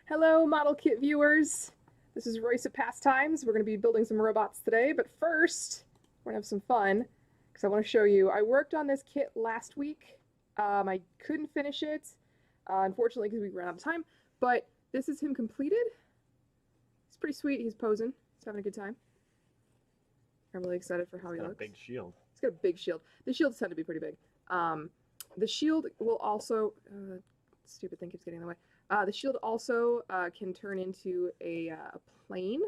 Hello, model kit viewers. This is Royce at Pastimes. We're going to be building some robots today, but first, we're going to have some fun because I want to show you. I worked on this kit last week. I couldn't finish it, unfortunately, because we ran out of time, but this is him completed. He's pretty sweet. He's posing. He's having a good time. I'm really excited for how he looks. He's got a big shield. He's got a big shield. The shields tend to be pretty big. The shield will also... stupid thing keeps getting in the way. The shield also can turn into a plane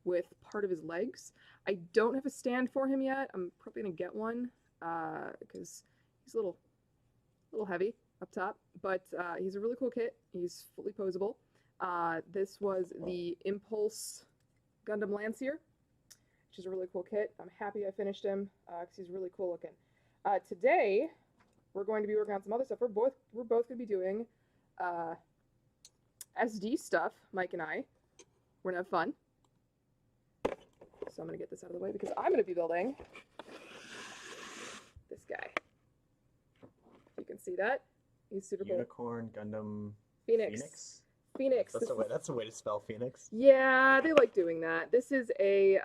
with part of his legs. I don't have a stand for him yet. I'm probably gonna get one because he's a little heavy up top, but he's a really cool kit. He's fully posable. This was the Impulse Gundam Lancier, which is a really cool kit. I'm happy I finished him because he's really cool looking. Today we're going to be working on some other stuff. We're both going to be doing SD stuff, Mike and I. We're gonna have fun. So I'm gonna get this out of the way because I'm gonna be building this guy. You can see that. He's super cool. Unicorn Gundam Phoenix. Phoenix. That's a way to spell Phoenix. Yeah, they like doing that. This is a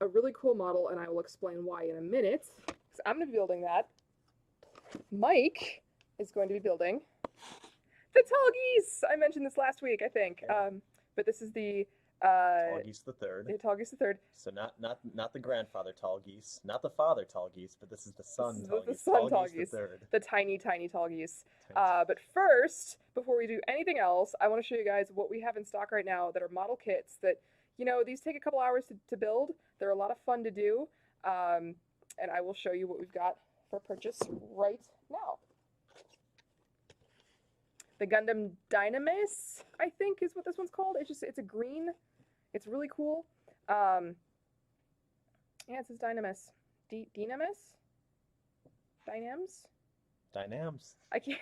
really cool model, and I will explain why in a minute. So I'm gonna be building that. Mike is going to be building the Tall Geese! I mentioned this last week, I think. Okay. But this is the Tall Geese the Third. The Tall Geese the Third. So not the grandfather Tall Geese, not the father Tall Geese, but this is the son Tall Geese. The son Tall Geese Geese. the Third. The tiny Tall Geese. But first, before we do anything else, I want to show you guys what we have in stock right now that are model kits that, you know, these take a couple hours to build. They're a lot of fun to do. And I will show you what we've got for purchase right now. The Gundam Dynamis, I think, is what this one's called. It's a green. It's really cool. Yeah, it says Dynamis. Dynamis? Dynams? Dynams. I can't.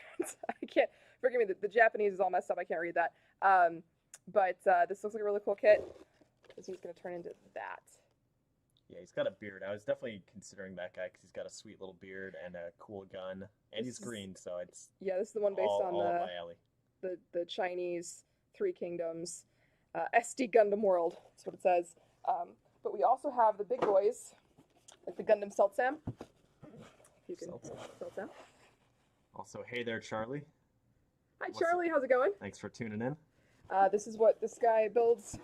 Forgive me. The Japanese is all messed up. I can't read that. But this looks like a really cool kit. Because he's going to turn into that. Yeah, he's got a beard. I was definitely considering that guy because he's got a sweet little beard and a cool gun, and he's green, so it's this is the one based on all up my alley. The Chinese Three Kingdoms, SD Gundam World. That's what it says. But we also have the big boys, like the Gundam Seltsam. You can Seltsam. Also, hey there, Charlie. Hi, Charlie. How's it going? Thanks for tuning in. This is what this guy builds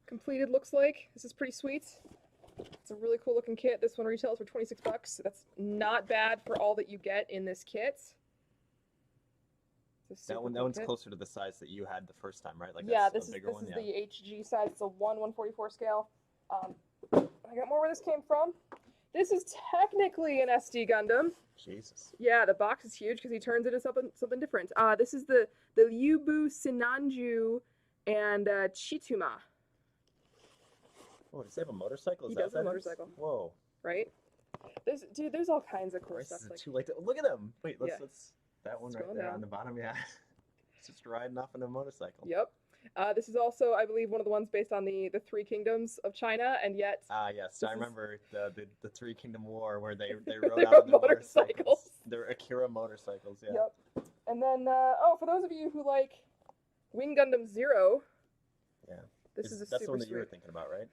completed looks like. This is pretty sweet. It's a really cool looking kit. This one retails for 26 bucks. That's not bad for all that you get in this kit. That one's closer to the size that you had the first time, right? Like yeah, this is the HG size. It's a 1/144 scale. I got more where this came from. This is technically an SD Gundam. Jesus. Yeah, the box is huge because he turns it into something different. This is the Ryubu Sinanju and Chituma. Oh, does he have a motorcycle? He does have a motorcycle. Whoa. Right? There's all kinds of cool stuff. Like... Too late to... Look at him! Wait, let's that one right there down. on the bottom, yeah. He's just riding off on a motorcycle. Yep. This is also, I believe, one of the ones based on the Three Kingdoms of China, and yet... yes, I remember the Three Kingdom War where they rode out on their motorcycles. They're Akira motorcycles, yeah. Yep. And then, for those of you who like Wing Gundam Zero... Yeah. This is That's the one that you were thinking about, right?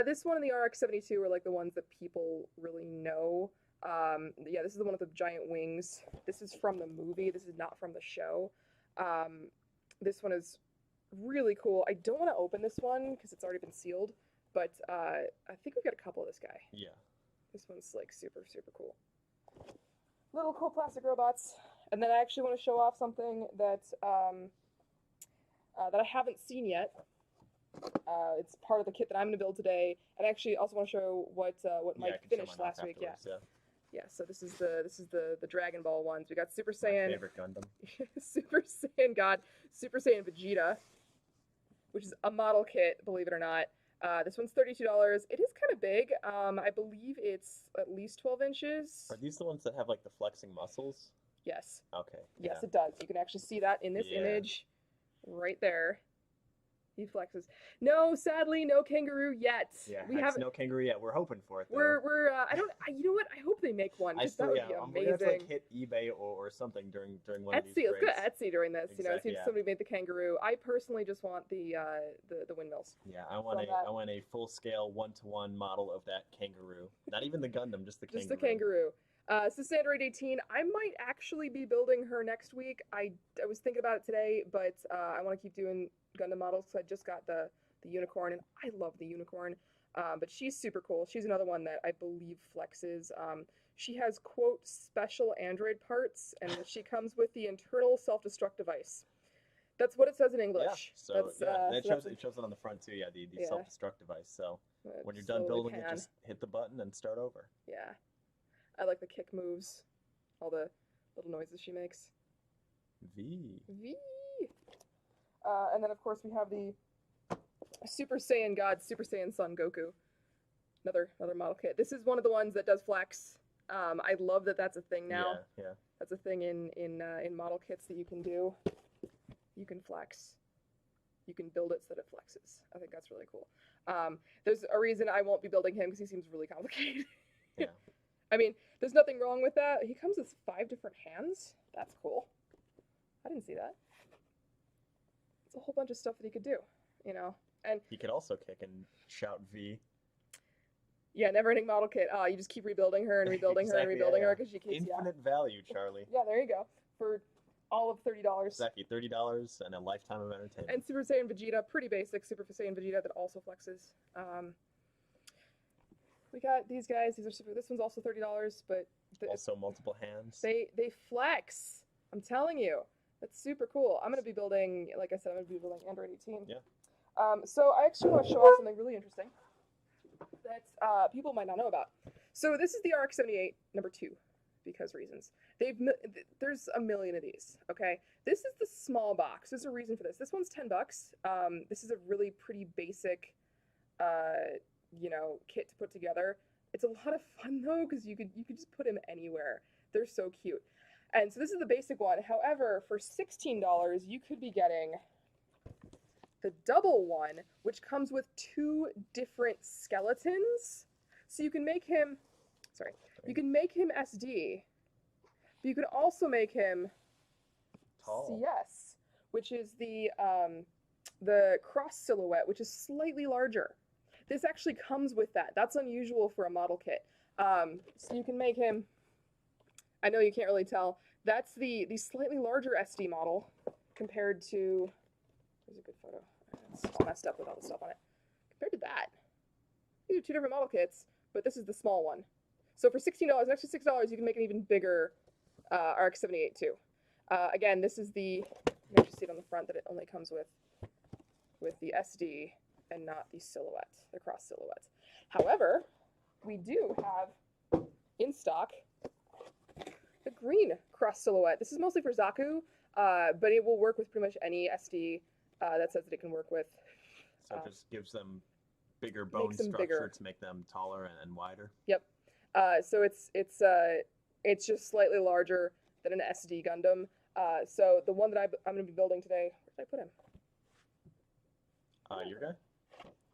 This one and the RX-72 are like the ones that people really know. Yeah, this is the one with the giant wings. This is from the movie. This is not from the show. This one is really cool. I don't want to open this one because it's already been sealed, but I think we've got a couple of this guy. Yeah. This one's like super, super cool. Little cool plastic robots. And then I actually want to show off something that that I haven't seen yet. It's part of the kit that I'm going to build today, and I actually also want to show what Mike finished last week. Yeah. So this is the Dragon Ball ones. We got Super Saiyan. My favorite Gundam. Super Saiyan God, Super Saiyan Vegeta, which is a model kit, believe it or not. This one's $32. It is kind of big. I believe it's at least 12 inches. Are these the ones that have like the flexing muscles? Yes. Okay. Yes, it does. You can actually see that in this image right there. He flexes. No, sadly, no kangaroo yet. Yeah, we Hex, haven't. no kangaroo yet. We're hoping for it though. I don't. You know what? I hope they make one. I Because still, that would yeah, be we're gonna have to amazing. like hit eBay or something during one of these Etsy. Let's go to breaks. Etsy during this. You know, see Exactly, if yeah. somebody made the kangaroo. I personally just want the windmills. Yeah, I want From that. I want a full scale 1-to-1 model of that kangaroo. Not even the Gundam, just the kangaroo. Just the kangaroo. So this is Android 18. I might actually be building her next week. I was thinking about it today, but I want to keep doing Gundam models because I just got the unicorn, and I love the unicorn. But she's super cool. She's another one that I believe flexes. She has, quote, special Android parts, and she comes with the internal self-destruct device. That's what it says in English. Yeah, so That's, it shows it on the front too. Yeah, the Yeah. self-destruct device. So when you're slowly done building it, pan. just hit the button and start over. Yeah. I like the kick moves. All the little noises she makes. V. V. And then, of course, we have the Super Saiyan God, Super Saiyan Son Goku. Another model kit. This is one of the ones that does flex. I love that that's a thing now. Yeah. That's a thing in model kits that you can do. You can flex. You can build it so that it flexes. I think that's really cool. There's a reason I won't be building him because he seems really complicated. Yeah. I mean, there's nothing wrong with that. He comes with 5 different hands. That's cool. I didn't see that. It's a whole bunch of stuff that he could do, you know. And He could also kick and shout V. yeah, never-ending model kit. You just keep rebuilding her and rebuilding her and Exactly, rebuilding yeah. her because she keeps Infinite value, Charlie. Yeah, there you go. For all of $30. Exactly, $30 and a lifetime of entertainment. And Super Saiyan Vegeta, pretty basic Super Saiyan Vegeta that also flexes. We got these guys. These are super. This one's also $30, but Also multiple hands. they flex. I'm telling you, that's super cool. I'm gonna be building, like I said, I'm gonna be building Android 18. Yeah. So I actually want to show off something really interesting that people might not know about. So this is the RX-78 number 2, because reasons. There's a million of these. Okay, this is the small box. There's a reason for this. This one's $10. This is a really pretty basic, kit to put together. It's a lot of fun though because you could just put him anywhere. They're so cute. And so this is the basic one. However, for $16, you could be getting the double one, which comes with 2 different skeletons. So you can make him, you can make him SD, but you can also make him Tall. CS, which is the cross silhouette, which is slightly larger. This actually comes with that. That's unusual for a model kit. So you can make him, I know you can't really tell, that's the slightly larger SD model compared to, there's a good photo. It's all messed up with all the stuff on it. Compared to that, these are 2 different model kits, but this is the small one. So for $16, an extra $6, you can make an even bigger RX-78 too. Again, this is the, you can just see it on the front that it only comes with the SD and not the silhouette, the cross silhouette. However, we do have in stock the green cross silhouette. This is mostly for Zaku, but it will work with pretty much any SD that says that it can work with. So it just gives them bigger bone structure bigger. to make them taller and wider. Yep. So it's just slightly larger than an SD Gundam. So the one that I'm going to be building today, where did I put him? Your guy?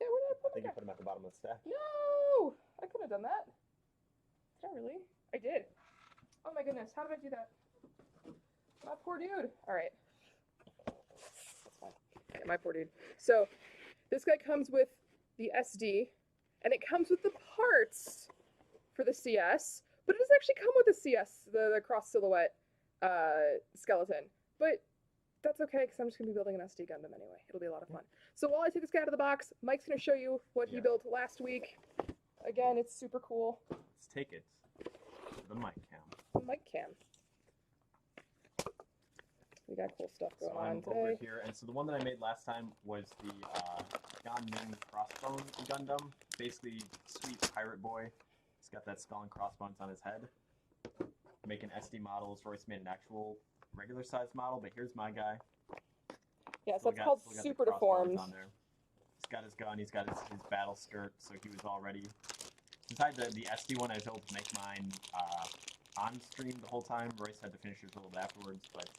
Yeah, where did I put I think him? you put him at the bottom of the stack. No! I could have done that. Did I really? I did. Oh my goodness, how did I do that? My poor dude. Alright. That's fine. Yeah, my poor dude. So, this guy comes with the SD, and it comes with the parts for the CS, but it doesn't actually come with the CS, the cross silhouette skeleton. But that's okay, because I'm just going to be building an SD Gundam anyway. It'll be a lot of fun. So while I take this guy out of the box, Mike's going to show you what he built last week. Again, it's super cool. Let's take it to the mic cam. The mic cam. We got cool stuff going on today. Over here, and so the one that I made last time was the Gunpla crossbone Gundam. Basically, sweet pirate boy. He's got that skull and crossbones on his head. Making SD models. Royce made an actual regular size model, but here's my guy. Yeah, so it's called Super Deformed. On there. He's got his gun, he's got his battle skirt, so he was all ready. Since I had the SD one, I was able to make mine on stream the whole time. Royce had to finish his build afterwards, but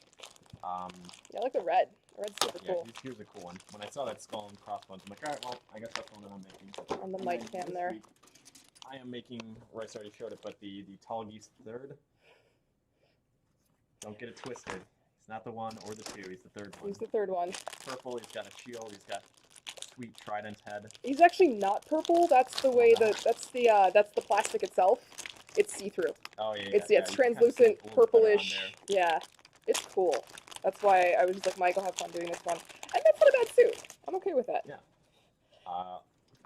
Yeah, I like the red. The red's super Yeah, cool. here's a cool one. When I saw that skull and crossbones, I'm like, all right, well, I guess that's the one that I'm making. On the And mic then cam this there. week, I am making, Royce already showed it, but the tall geese third. Don't get it twisted. He's not the one or the two. He's the third one. He's the third one. Purple. He's got a shield. He's got a sweet trident head. He's actually not purple. That's the way that's the plastic itself. It's see-through. Oh yeah. It's translucent, purplish. Yeah, it's cool. That's why I was just like, Mike, I'll have fun doing this one. And that's not a bad suit. I'm okay with that. Yeah.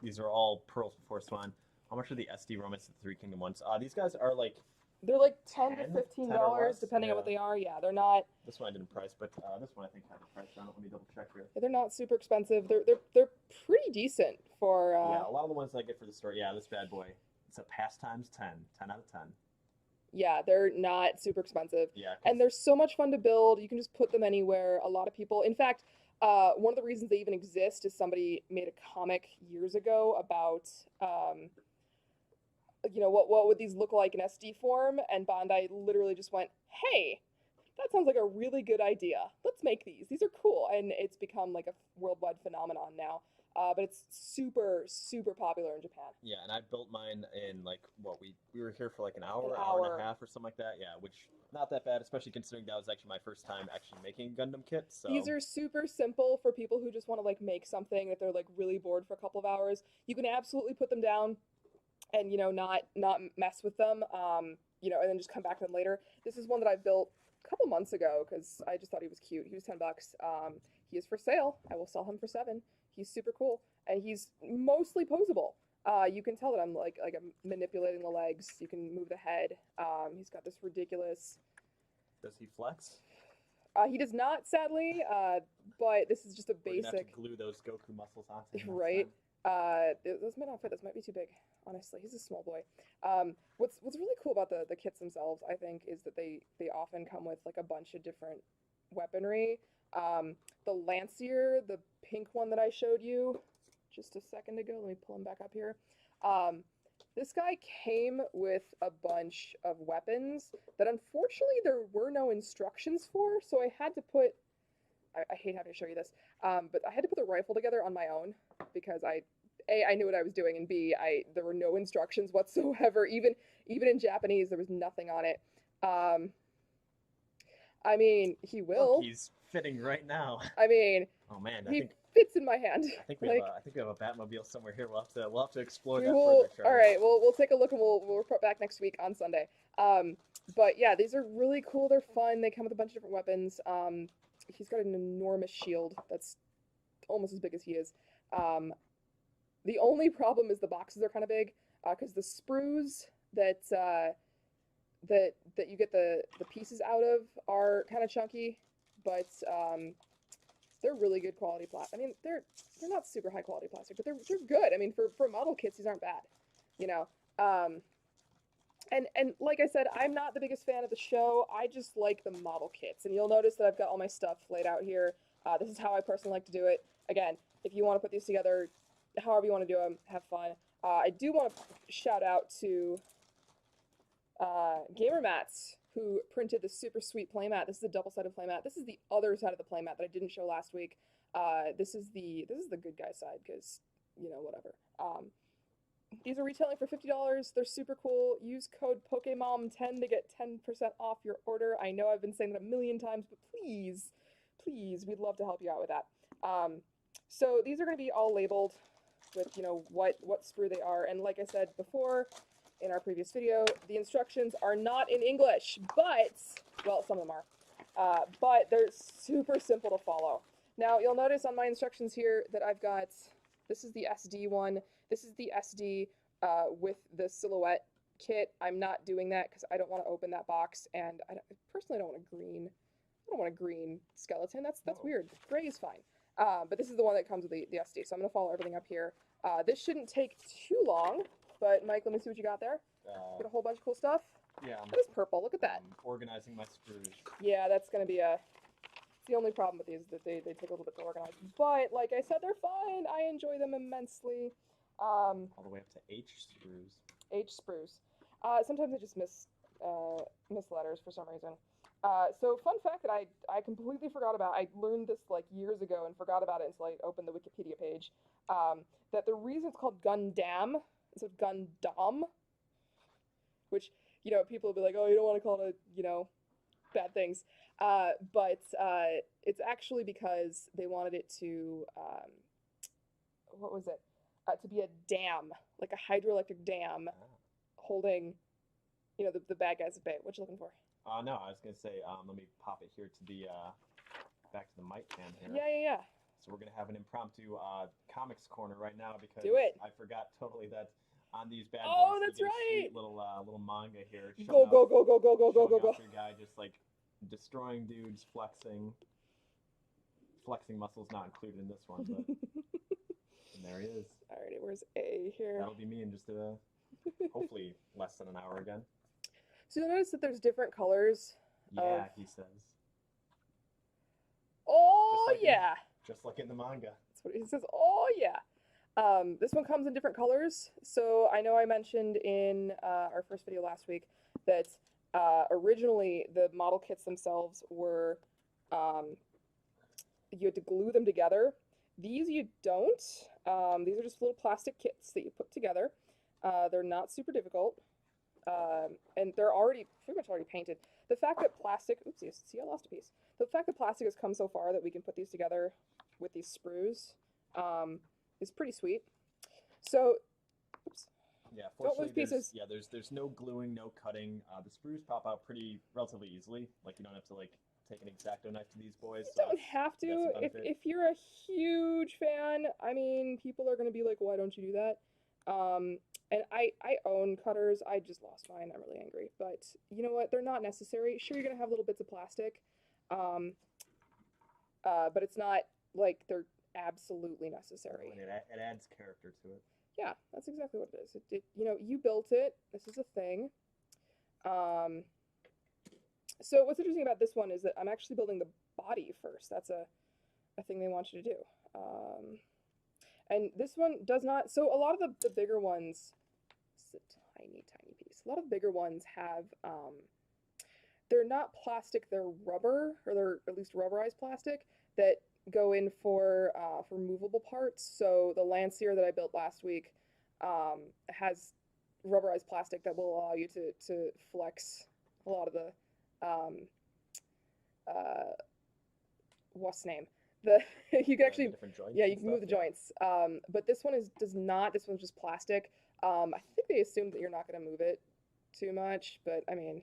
These are all pearls before swine. How much are the SD Romans the Three Kingdom ones? These guys are like. They're like $10 to $10 $15, depending on what they are. Yeah, they're not. This one I didn't price, but this one I think had a price on it. Let me double check here. They're not super expensive. They're pretty decent for. Yeah, a lot of the ones I get for the store. Yeah, this bad boy. It's a Pastimes 10. 10 out of 10. Yeah, they're not super expensive. Yeah. And they're so much fun to build. You can just put them anywhere. A lot of people, in fact, one of the reasons they even exist is somebody made a comic years ago about, what would these look like in SD form? And Bandai literally just went, hey, that sounds like a really good idea. Let's make these. These are cool. And it's become like a worldwide phenomenon now. But it's super, super popular in Japan. Yeah, and I built mine in like we were here for like an hour and a half or something like that. Yeah, which not that bad, especially considering that was actually my first time actually making a Gundam kit. So these are super simple for people who just want to like make something that they're like really bored for a couple of hours. You can absolutely put them down and not mess with them. And then just come back to them later. This is one that I built a couple months ago because I just thought he was cute. He was $10. He is for sale. I will sell him for $7. He's super cool, and he's mostly posable. You can tell that I'm like I'm manipulating the legs. You can move the head. He's got this ridiculous. Does he flex? He does not, sadly. But this is just a basic. We're gonna have to glue those Goku muscles onto him. Right. Those might not fit. This might be too big. Honestly, he's a small boy. What's really cool about the kits themselves, I think, is that they often come with like a bunch of different weaponry. The Lancier, the pink one that I showed you just a second ago, let me pull him back up here. This guy came with a bunch of weapons that unfortunately there were no instructions for, so I had to put, I hate having to show you this, but I had to put the rifle together on my own because I knew what I was doing, and B, there were no instructions whatsoever. Even in Japanese, there was nothing on it. I mean, he will. Look, he's fitting right now. I mean, oh man, he fits in my hand. I think we have a Batmobile somewhere here. We'll have to explore that further. All right, we'll take a look and we'll report back next week on Sunday. But yeah, these are really cool. They're fun. They come with a bunch of different weapons. He's got an enormous shield that's almost as big as he is. The only problem is the boxes are kind of big because the sprues that you get the pieces out of are kind of chunky, but they're really good quality plastic. I mean, they're not super high quality plastic, but they're good. I mean, for model kits, these aren't bad, And like I said, I'm not the biggest fan of the show. I just like the model kits, and you'll notice that I've got all my stuff laid out here. This is how I personally like to do it. Again, if you want to put these together, however you want to do them, have fun. I do want to shout out to Gamer Mats, who printed the super sweet playmat. This is a double-sided playmat. This is the other side of the playmat that I didn't show last week. This is the good guy side because whatever. These are retailing for $50. They're super cool. Use code POKEMOM10 to get 10% off your order. I know I've been saying that a million times, but please, we'd love to help you out with that. So these are going to be all labeled with what sprue they are, and like I said before in our previous video, the instructions are not in English, but well, some of them are, but they're super simple to follow. Now you'll notice on my instructions here that I've got, this is the SD one, this is the SD with the silhouette kit. I'm not doing that because I don't want to open that box, and I personally don't want a green skeleton. That's weird. Gray is fine. But this is the one that comes with the SD, so I'm going to follow everything up here. This shouldn't take too long, but Mike, let me see what you got there. Got a whole bunch of cool stuff. Yeah. That is purple. Look at that. I'm organizing my screws. Yeah, that's going to be it's the only problem with these, that they take a little bit to organize. But, like I said, they're fine. I enjoy them immensely. All the way up to H screws. H sprues. Sometimes I just miss letters for some reason. So fun fact that I completely forgot about. I learned this like years ago and forgot about it until I opened the Wikipedia page. That the reason it's called Gundam instead of Gundam, which people will be like, oh, you don't want to call it bad things, but it's actually because they wanted it to what was it? To be a dam, like a hydroelectric dam, holding the bad guys at bay. What you looking for? No, I was gonna say, let me pop it here to the back to the mic cam here. Yeah. So we're gonna have an impromptu comics corner right now because Do it. I forgot totally that on these bad Oh, boys that's you get a right. sweet little manga here. Go Showing off go. your guy just like destroying dudes, flexing muscles not included in this one, but and there he is. Alrighty, where's A here? That'll be me in just hopefully less than an hour again. So you'll notice that there's different colors. Yeah, he says. Oh yeah. Just like in the manga. That's what he says. Oh yeah. This one comes in different colors. So I know I mentioned in our first video last week that originally the model kits themselves were you had to glue them together. These you don't. These are just little plastic kits that you put together. They're not super difficult. And they're pretty much already painted. The fact that plastic, oopsies, see, I lost a piece. The fact that plastic has come so far that we can put these together with these sprues is pretty sweet. So, oops. Yeah, don't lose pieces. There's no gluing, no cutting. The sprues pop out relatively easily. Like you don't have to like take an X-Acto knife to these boys. You don't have to. If you're a huge fan, I mean, people are going to be like, why don't you do that? And I own cutters. I just lost mine. I'm really angry. But you know what? They're not necessary. Sure, you're going to have little bits of plastic. But it's not like they're absolutely necessary. And it adds character to it. Yeah, that's exactly what it is. You built it. This is a thing. So what's interesting about this one is that I'm actually building the body first. That's a thing they want you to do. And this one does not. So a lot of the bigger ones, it's a tiny piece. A lot of the bigger ones have, they're not plastic, they're rubber, or they're at least rubberized plastic that go in for movable parts. So the Lancier that I built last week has rubberized plastic that will allow you to flex a lot of the what's the name? You can actually, yeah, you can move the joints. But this one does not. This one's just plastic. I think they assumed that you're not going to move it too much, but I mean,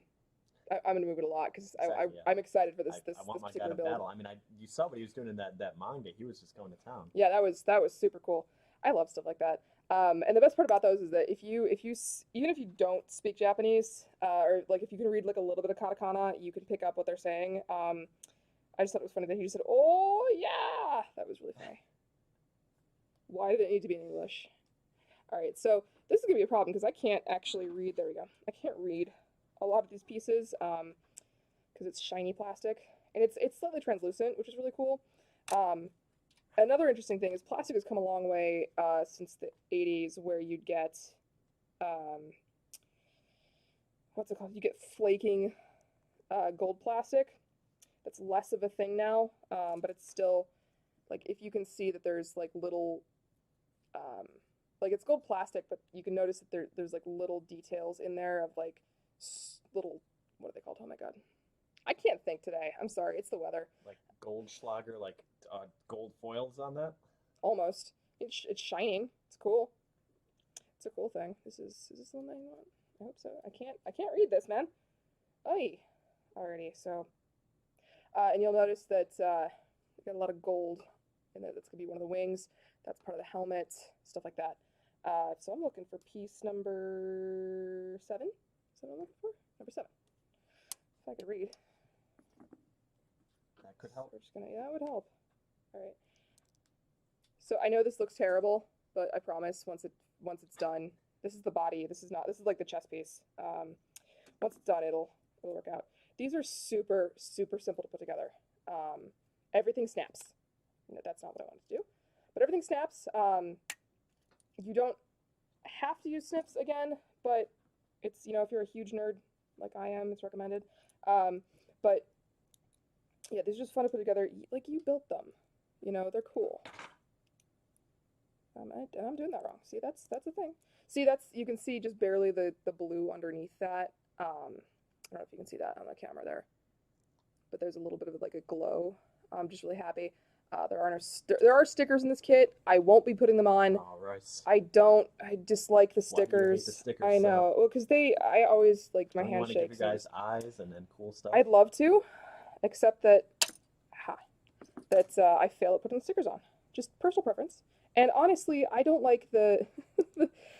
I'm going to move it a lot because exactly, I'm excited for this I want my particular guy to build. battle. I mean, you saw what he was doing in that manga. He was just going to town. Yeah, that was super cool. I love stuff like that. And the best part about those is that even if you don't speak Japanese, or like if you can read like a little bit of katakana, you can pick up what they're saying. I just thought it was funny that he just said, "Oh yeah," that was really funny. Why did it need to be in English? All right, so this is gonna be a problem because I can't actually read. There we go. I can't read a lot of these pieces because it's shiny plastic and it's slightly translucent, which is really cool. Another interesting thing is plastic has come a long way since the 80s, where you'd get what's it called? You get flaking gold plastic. That's less of a thing now, but it's still, like, if you can see that there's like little like it's gold plastic, but you can notice that there's like little details in there of like little, what are they called? Oh my god, I can't think today. I'm sorry, it's the weather. Like Goldschlager, like gold foils on that. Almost. It's shining. It's cool. It's a cool thing. Is this the one that you want? I hope so. I can't read this, man. Oy. Alrighty, so and you'll notice that we got a lot of gold in there. That's gonna be one of the wings. That's part of the helmet, stuff like that. So I'm looking for piece number 7. Is that what I'm looking for? Number 7. If I could read. That could help. So we're just gonna, yeah, that would help. All right. So I know this looks terrible, but I promise once it's done, this is the body. This is like the chest piece. Once it's done, it'll work out. These are super simple to put together. Everything snaps. No, that's not what I wanted to do, but everything snaps. You don't have to use snips again, but it's, if you're a huge nerd like I am, it's recommended. But yeah, these are just fun to put together. Like, you built them, you know, they're cool. I'm doing that wrong. See, that's the thing. See, you can see just barely the blue underneath that. I don't know if you can see that on the camera there, but there's a little bit of like a glow. I'm just really happy. There are stickers in this kit. I won't be putting them on. Oh, Royce. I dislike the Why do you hate stickers. the stickers I know. Well, because I always like my Don't you want to give handshakes. you guys eyes and cool stuff? I'd love to, except that, I fail at putting the stickers on. Just personal preference. And honestly, I don't like the.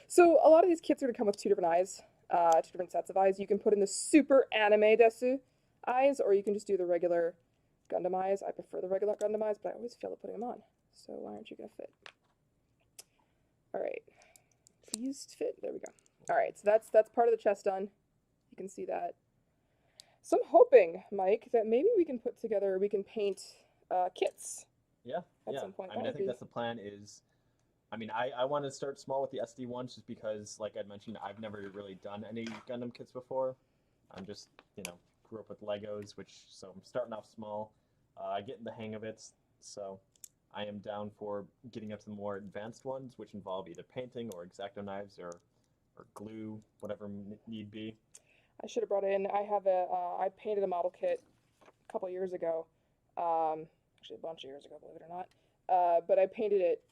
So a lot of these kits are gonna come with two different eyes, two different sets of eyes. You can put in the super anime desu eyes, or you can just do the regular Gundam eyes. I prefer the regular Gundam eyes, but I always fail at putting them on. So why aren't you gonna fit? All right, please fit. There we go. All right, so that's part of the chest done. You can see that. So I'm hoping, Mike, that maybe we can paint kits. Yeah, at some point. I mean, I think that's the plan is, I mean, I want to start small with the SD ones just because, like I mentioned, I've never really done any Gundam kits before. I'm just, grew up with Legos, so I'm starting off small, getting the hang of it, so I am down for getting up to the more advanced ones, which involve either painting or X-Acto knives or glue, whatever need be. I should have brought in, I painted a model kit a couple years ago, actually a bunch of years ago, believe it or not, but I painted it,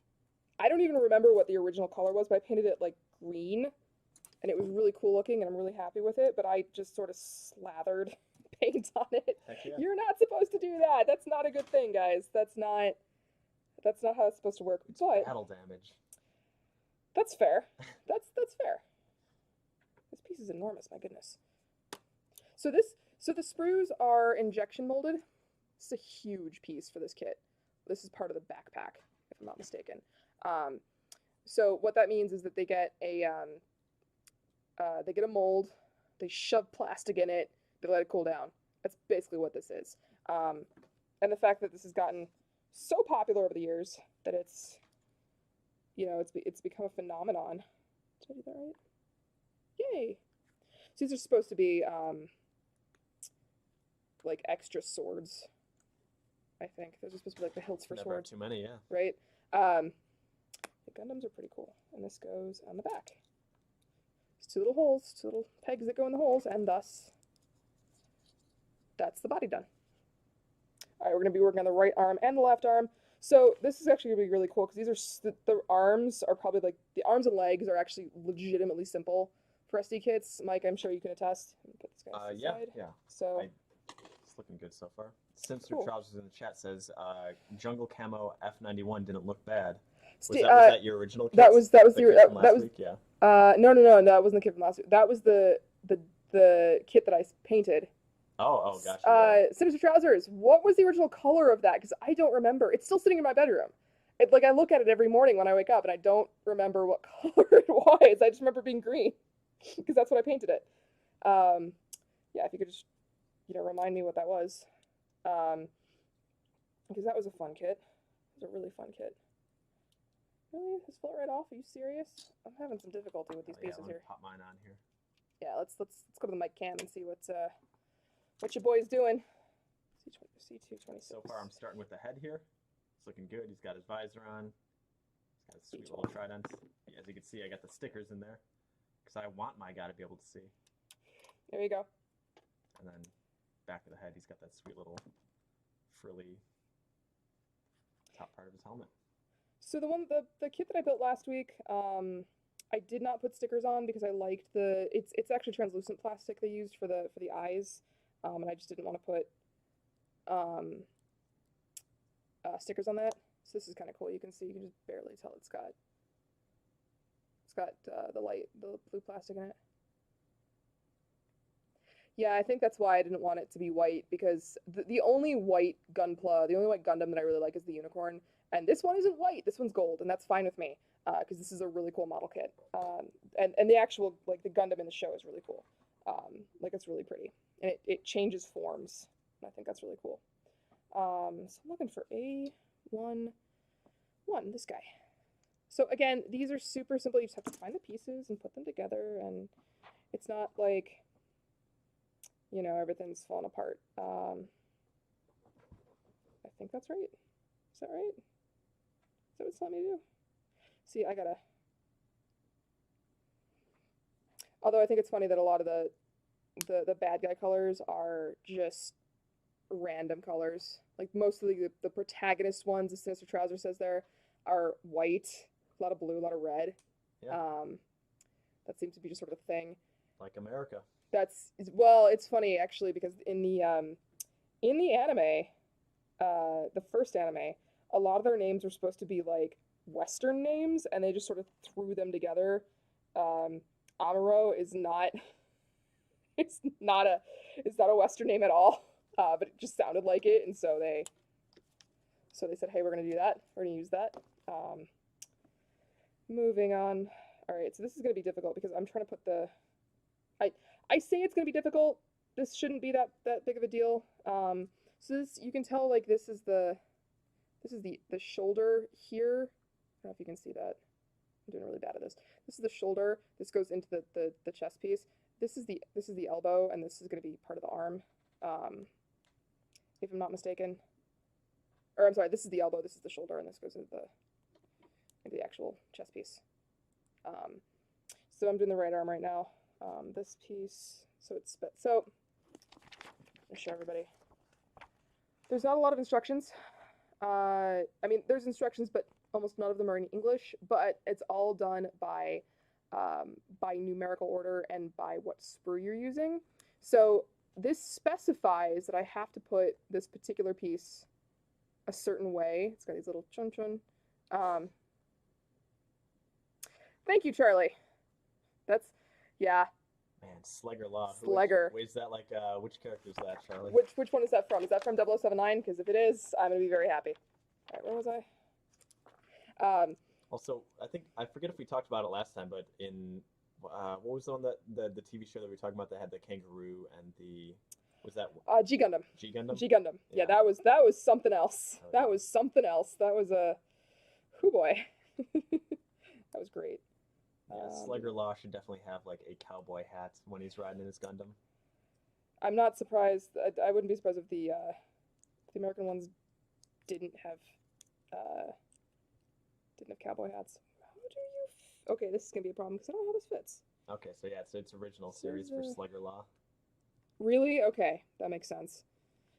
I don't even remember what the original color was, but I painted it like green, and it was really cool looking, and I'm really happy with it, but I just sort of slathered paint on it. Heck yeah. You're not supposed to do that. That's not a good thing, guys. That's not how it's supposed to work. It's but battle damage. That's fair. That's fair. This piece is enormous, my goodness. So the sprues are injection molded. This is a huge piece for this kit. This is part of the backpack, if I'm not mistaken. So what that means is that they get a mold, they shove plastic in it, they let it cool down. That's basically what this is. And the fact that this has gotten so popular over the years that it's become a phenomenon. Did I do that right? Yay! So these are supposed to be like extra swords. I think those are supposed to be like the hilts for swords. Never too many, yeah. Right. The Gundams are pretty cool, and this goes on the back. There's two little holes, two little pegs that go in the holes, and thus that's the body done. All right, we're gonna be working on the right arm and the left arm. So this is actually gonna be really cool because these are the arms are probably like the arms and legs are actually legitimately simple for SD kits. Mike, I'm sure you can attest. Let me put this guy to the side. Yeah. So it's looking good so far. Sinister Cool. Trousers in the chat says jungle camo F91 didn't look bad. Was St- that your original kit? that was The the kit from that last was week? Yeah. no, that wasn't the kit from last week. That was the kit that I painted. Oh, gotcha. Sinister Trousers. What was the original color of that? Because I don't remember. It's still sitting in my bedroom. I look at it every morning when I wake up, and I don't remember what color it was. I just remember being green, because that's what I painted it. Yeah, if you could just, remind me what that was, because that was a fun kit. It was a really fun kit. Really? This fell right off? Are you serious? I'm having some difficulty with these pieces I'm here. Pop mine on here. Yeah, let's go to the mic cam and see what your boy's doing. C226. So far, I'm starting with the head here. It's looking good. He's got his visor on. He's got his sweet little trident. Yeah, as you can see, I got the stickers in there because I want my guy to be able to see. There you go. And then back of the head, he's got that sweet little frilly top part of his helmet. So the kit that I built last week, I did not put stickers on because I liked it's actually translucent plastic they used for the eyes, and I just didn't want to put stickers on that. So this is kind of cool. You can see, you can just barely tell it's got the blue plastic in it. Yeah, I think that's why I didn't want it to be white, because the only white Gunpla, the only white Gundam that I really like is the unicorn, and this one isn't white. This one's gold, and that's fine with me, because this is a really cool model kit. And the actual, like, the Gundam in the show is really cool. It's really pretty, and it changes forms, and I think that's really cool. So I'm looking for A1, this guy. So again, these are super simple. You just have to find the pieces and put them together, and it's not like you know, everything's falling apart. I think that's right. Is that right? Is that what it's telling me to do? See, I gotta. Although I think it's funny that a lot of the bad guy colors are just random colors. Like most of the protagonist ones, the Sinister Trouser says there, are white, a lot of blue, a lot of red. Yeah. That seems to be just sort of a thing. Like America. That's well, it's funny actually because in the anime, the first anime, a lot of their names were supposed to be like Western names, and they just sort of threw them together. Amuro is not it's not a Western name at all, but it just sounded like it, and so they said, hey, we're gonna do that. We're gonna use that. Moving on. All right, so this is gonna be difficult because I'm trying to put the. I say it's gonna be difficult. This shouldn't be that big of a deal. So this you can tell like this is the shoulder here. I don't know if you can see that. I'm doing really bad at this. This is the shoulder. This goes into the chest piece. This is the elbow, and this is going to be part of the arm, if I'm not mistaken. Or I'm sorry, this is the elbow. This is the shoulder, and this goes into the actual chest piece. So I'm doing the right arm right now. This piece. So it's so. I'll show everybody. There's not a lot of instructions. I mean, there's instructions, but almost none of them are in English. But it's all done by numerical order and by what sprue you're using. So this specifies that I have to put this particular piece a certain way. It's got these little chun chun. Thank you, Charlie. That's yeah. Man, Slugger Law. Slugger. Wait, is that like which character is that, Charlie? Which one is that from? Is that from 0079? Because if it is, I'm gonna be very happy. All right, where was I? Also, I forget if we talked about it last time, but in what was the one that the TV show that we were talking about that had the kangaroo and the was that G Gundam. G Gundam? G Gundam. Yeah, that was something else. Oh, that was something else. That was a hoo boy. That was great. Yeah, Slugger Law should definitely have like a cowboy hat when he's riding in his Gundam. I'm not surprised. I wouldn't be surprised if the American ones didn't have cowboy hats. How do you? Okay, this is gonna be a problem because I don't know how this fits. Okay, so yeah, it's original series for Slugger Law. Really? Okay, that makes sense.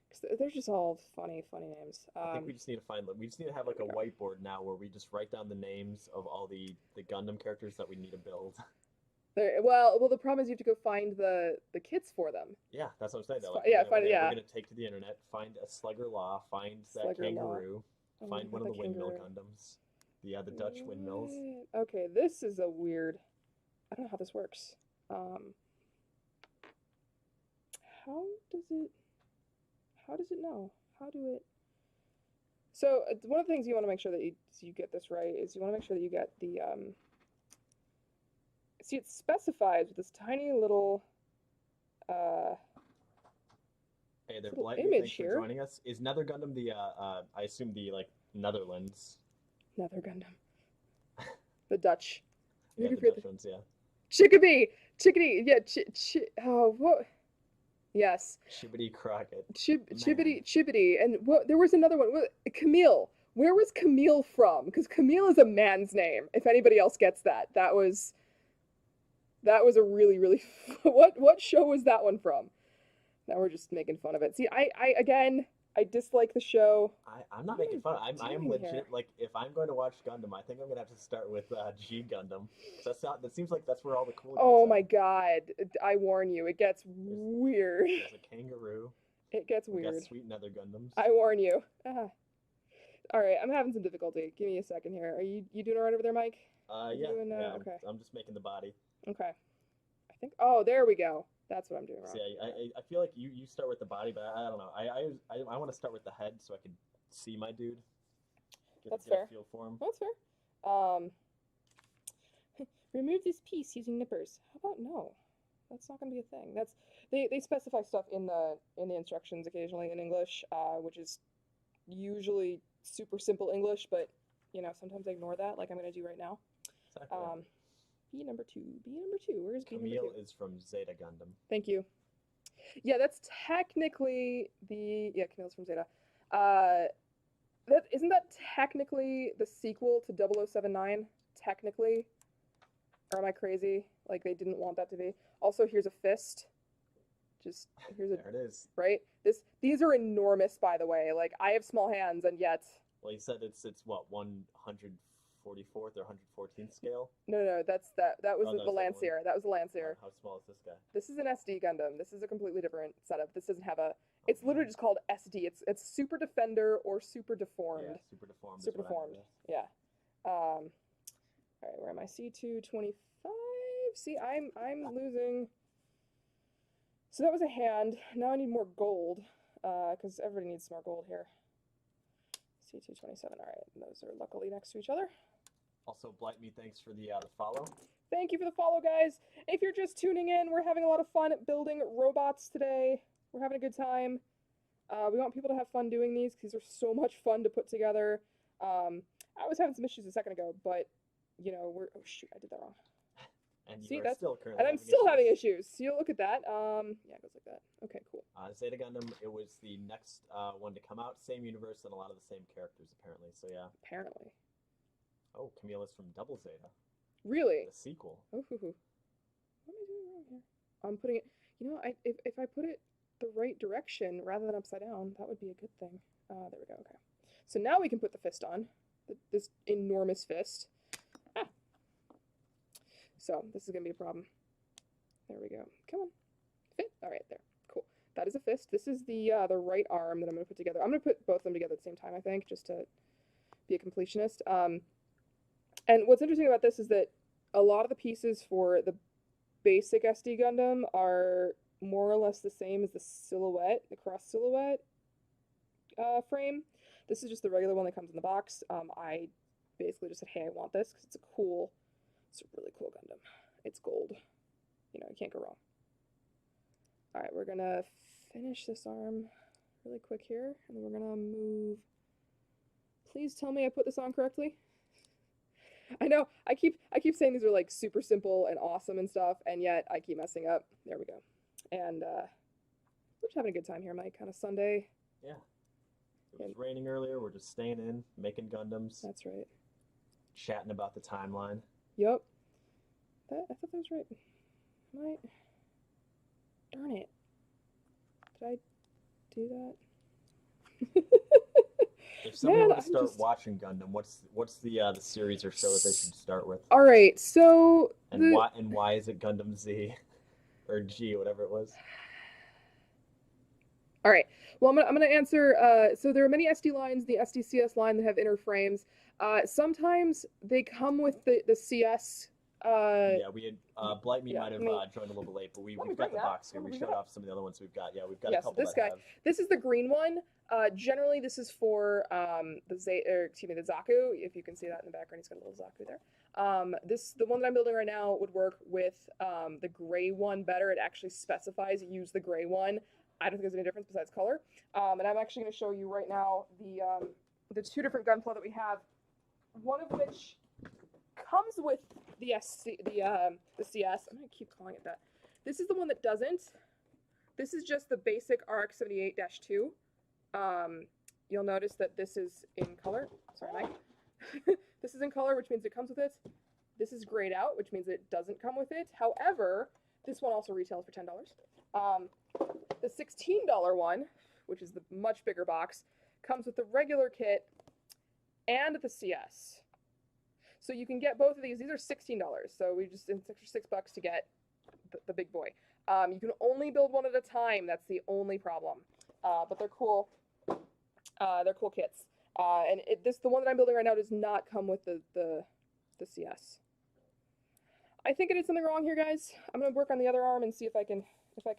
Because they're just all funny names. I think we just need to have like a whiteboard now where we just write down the names of all the Gundam characters that we need to build. Well, the problem is you have to go find the kits for them. Yeah, that's what I'm saying. Though. Like, we're gonna take to the internet, find a Slugger Law, find that kangaroo, find one of the windmill Gundams, the Dutch windmills. Okay, this is a weird. I don't know how this works. How does it know? How do it? So one of the things you want to make sure that you get this right is you want to make sure that you get the see, it specifies with this tiny little hey there, Blight, thanks for joining us. Is Nether Gundam the I assume the like Netherlands? Nether Gundam. The Dutch. Yeah, the Dutch ones, yeah. Chickadee, yeah. Oh, what? Yes. Chibbity Crockett. Chibbity, and what? There was another one. Camille. Where was Camille from? Because Camille is a man's name. If anybody else gets that, that was a really what show was that one from? Now we're just making fun of it. See, I dislike the show. I'm not making fun. I am legit. Here? Like, if I'm going to watch Gundam, I think I'm gonna have to start with G Gundam. That seems like that's where all the cool. Oh my god! I warn you, it gets weird. There's a kangaroo. It gets weird. We got sweet Nether Gundams. I warn you. All right, I'm having some difficulty. Give me a second here. Are you doing all right over there, Mike? Yeah. Okay. I'm just making the body. Okay. I think. Oh, there we go. That's what I'm doing wrong. So yeah, I feel like you start with the body, but I don't know. I want to start with the head so I can see my dude. That's fair. Feel for him. That's fair. Remove this piece using nippers. How about no? That's not going to be a thing. They specify stuff in the instructions occasionally in English, which is usually super simple English, but sometimes I ignore that, like I'm going to do right now. Exactly. B number two. Where is B number two? Camille is from Zeta Gundam. Thank you. Yeah, that's technically the Camille's from Zeta. Uh, that isn't that technically the sequel to 0079? Technically, or am I crazy? Like they didn't want that to be. Also, here's a fist. Just here's a There it is. right. These are enormous, by the way. Like I have small hands, and yet Well, you said it's what 144th or 114th scale. no, that was Oh, the no, second Lancier. That was the Lancier. How small is this guy? This is an SD Gundam. This is a completely different setup. This doesn't have a. It's literally just called SD. It's Super Defender or Super Deformed. Yeah, super deformed. Super deformed. Yeah. All right, where am I? C225. See, I'm losing. So that was a hand. Now I need more gold, because everybody needs some more gold here. C227. All right, those are luckily next to each other. Also, Blight Me, thanks for the follow. Thank you for the follow, guys. If you're just tuning in, we're having a lot of fun building robots today. We're having a good time. We want people to have fun doing these because they're so much fun to put together. I was having some issues a second ago, but you know, oh shoot, I did that wrong. And you See, are still currently and I'm still having issues. So you look at that. Yeah, it goes like that. Okay, cool. Zeta Gundam, it was the next one to come out. Same universe and a lot of the same characters, apparently. So yeah. Apparently. Oh, Camille's from Double Zeta. Really? The sequel. Oh, what am I doing wrong here? I'm putting it. You know, if I put it the right direction rather than upside down, that would be a good thing. There we go. Okay. So now we can put the fist on. This enormous fist. Ah. So this is gonna be a problem. There we go. Come on. Fit. All right, there. Cool. That is a fist. This is the right arm that I'm gonna put together. I'm gonna put both of them together at the same time, I think, just to be a completionist. And what's interesting about this is that a lot of the pieces for the basic SD Gundam are more or less the same as the silhouette, the cross silhouette frame. This is just the regular one that comes in the box. I basically just said, hey, I want this because it's a really cool Gundam. It's gold. You know, you can't go wrong. All right, we're gonna finish this arm really quick here, and we're gonna move. Please tell me I put this on correctly. I know, I keep saying these are like super simple and awesome and stuff, and yet I keep messing up. There we go. And we're just having a good time here, Mike, kind of Sunday. Yeah. It was raining earlier. We're just staying in, making Gundams. That's right. Chatting about the timeline. Yep. I thought that was right. Might. Darn it. Did I do that? If somebody were to start watching Gundam, what's the series or show that they should start with? All right, so why is it Gundam Z or G, whatever it was? All right. Well, I'm gonna answer. So there are many SD lines, the SDCS line, that have inner frames. Sometimes they come with the CS. Yeah, we had Blight Me might have joined a little bit late, but we've got the box here. We showed off some of the other ones we've got. Yeah, we've got a couple. This guy. This is the green one. Generally, this is for the Zaku. If you can see that in the background, he's got a little Zaku there. The one that I'm building right now would work with the gray one better. It actually specifies use the gray one. I don't think there's any difference besides color. And I'm actually going to show you right now the two different Gunpla that we have. One of which comes with the CS. I'm going to keep calling it that. This is the one that doesn't. This is just the basic RX-78-2. You'll notice that this is in color. Sorry, Mike. This is in color, which means it comes with it. This is grayed out, which means it doesn't come with it. However, this one also retails for $10. The $16 one, which is the much bigger box, comes with the regular kit and the CS. So you can get both of these. These are $16. So we just it's extra $6 to get the big boy. You can only build one at a time. That's the only problem. But they're cool. They're cool kits. And the one that I'm building right now does not come with the CS. I think I did something wrong here, guys. I'm gonna work on the other arm and see if I can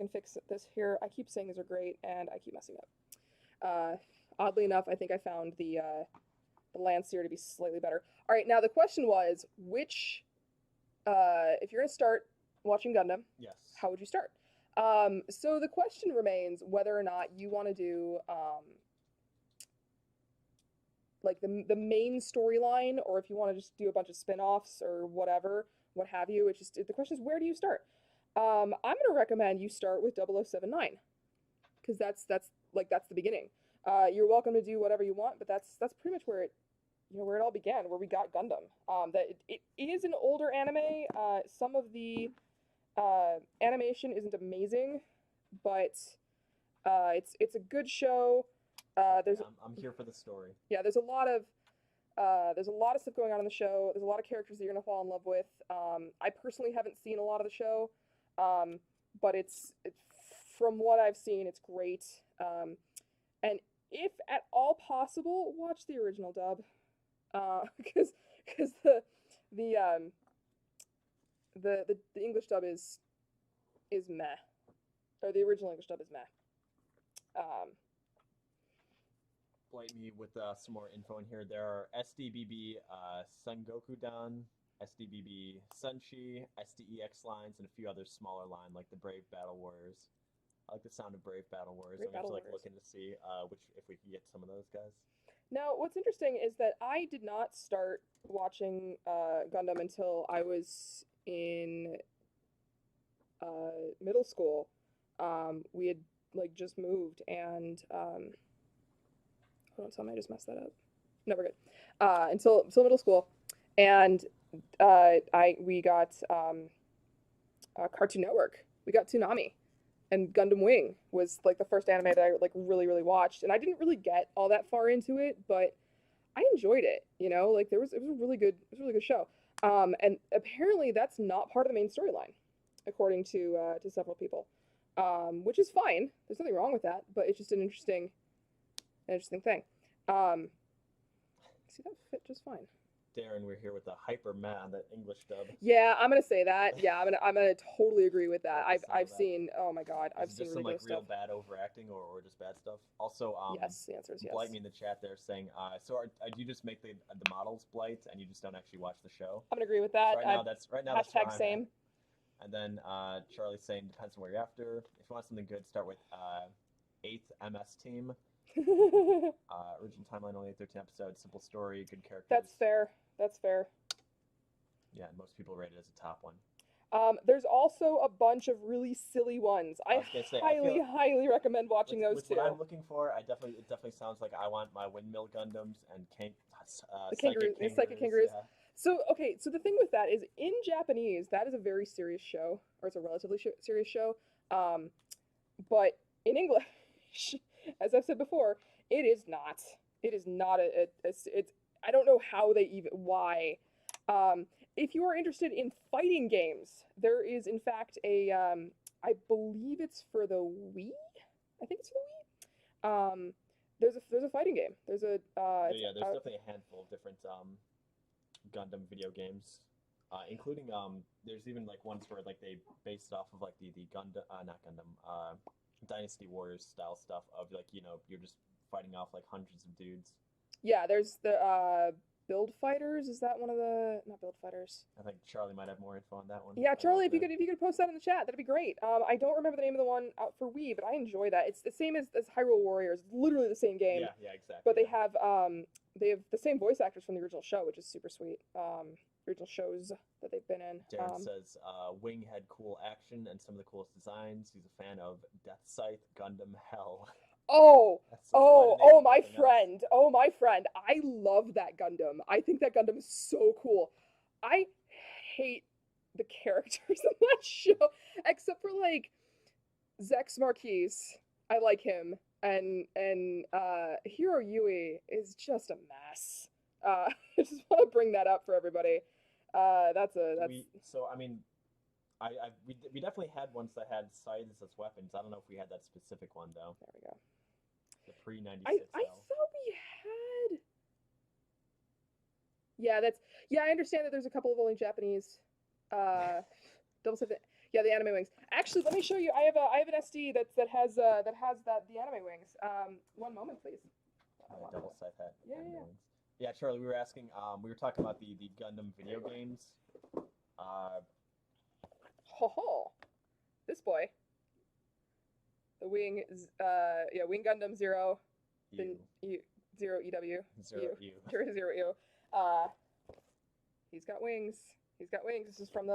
fix this here. I keep saying these are great, and I keep messing up. Oddly enough, I think I found the Lancier to be slightly better. All right, now the question was, which, if you're gonna start watching Gundam, yes, how would you start? So the question remains whether or not you want to do like the main storyline, or if you want to just do a bunch of spin-offs or whatever, what have you. It's just the question is, where do you start? I'm gonna recommend you start with 0079 because that's the beginning. You're welcome to do whatever you want, but that's pretty much where where it all began, where we got Gundam. That it is an older anime. Some of the animation isn't amazing, but it's a good show. There's I'm here for the story. Yeah, there's a lot of stuff going on in the show. There's a lot of characters that you're gonna fall in love with. I personally haven't seen a lot of the show, but it's from what I've seen, it's great. And if at all possible, watch the original dub, because the um the English dub is meh, or the original English dub is meh. Blight me with some more info in here. There are SDBB Sengoku-dan, SDBB Senshi, SDEX lines, and a few other smaller lines like the Brave Battle Warriors. I like the sound of Brave Battle Warriors. Brave I'm just Battle like Warriors. looking to see which if we can get some of those guys. Now, what's interesting is that I did not start watching Gundam until I was in middle school. We had like just moved, and hold on, tell me I just messed that up. No, we're good. Until middle school, and we got Cartoon Network. We got Toonami, and Gundam Wing was like the first anime that I like really watched, and I didn't really get all that far into it, but I enjoyed it. Like it was a really good show. And apparently that's not part of the main storyline, according to several people, which is fine. There's nothing wrong with that, but it's just an interesting thing. See, that fit just fine. Darren, we're here with the hyper Matt on that English dub. Yeah, I'm gonna say that. Yeah, I'm gonna totally agree with that. Like I've seen. Oh my god, I've seen just some like ridiculous real stuff. bad overacting or just bad stuff. Also, Yes, the answer is yes. Blight me in the chat there saying, so do you just make the models Blight and you just don't actually watch the show? I'm gonna agree with that. So that's that's where hashtag I'm same. At. And then Charlie's saying depends on where you're after. If you want something good, start with 8th MS Team. Original timeline only 13 episodes, simple story, good characters. That's fair. Yeah, and most people rate it as a top one. There's also a bunch of really silly ones. I highly recommend watching those too. What I'm looking for, it definitely sounds like I want my windmill Gundams and the psychic kangaroos. Yeah. So the thing with that is in Japanese that is a very serious show, or it's a relatively serious show. But in English, as I've said before, it is not. It is not it's. I don't know how why. If you are interested in fighting games, there is in fact a I believe it's for the Wii. I think it's for the Wii. There's a fighting game. There's a there's definitely a handful of different Gundam video games, including there's even like ones where like they based off of like the Gundam not Gundam Dynasty Warriors style stuff of like you're just fighting off like hundreds of dudes. Yeah, there's the Build Fighters. Is that one of the not Build Fighters? I think Charlie might have more info on that one. Yeah, Charlie, if you could post that in the chat, that'd be great. I don't remember the name of the one out for Wii, but I enjoy that. It's the same as Hyrule Warriors, literally the same game. Yeah, exactly. But they have the same voice actors from the original show, which is super sweet. Original shows that they've been in. Darren says Wing had cool action and some of the coolest designs. He's a fan of Death Scythe, Gundam Hell. Oh, my friend. Oh, my friend. I love that Gundam. I think that Gundam is so cool. I hate the characters in that show, except for, like, Zex Marquis. I like him. And Hiro Yui is just a mess. I just want to bring that up for everybody. We definitely had ones that had scythes as weapons. I don't know if we had that specific one, though. There we go. The pre-96 I thought we had... Yeah, I understand that there's a couple of only Japanese. Double set. Yeah, the anime wings. Actually, let me show you. I have an SD that has the anime wings. One moment, please. Double side hat. Yeah. Yeah, Charlie, we were asking. We were talking about the Gundam video games. This boy. The Wing, Wing Gundam Zero, Zero EW, Zero U. Zero. He's got wings. He's got wings. This is from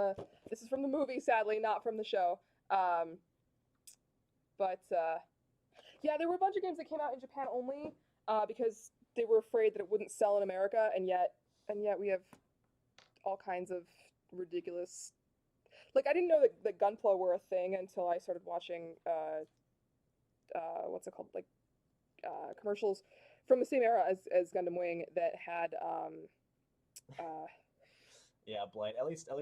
the movie, sadly, not from the show. But yeah, there were a bunch of games that came out in Japan only because they were afraid that it wouldn't sell in America, and yet we have all kinds of ridiculous. Like, I didn't know that Gunpla were a thing until I started watching what's it called, like commercials from the same era as Gundam Wing that had Yeah, Blight. At least I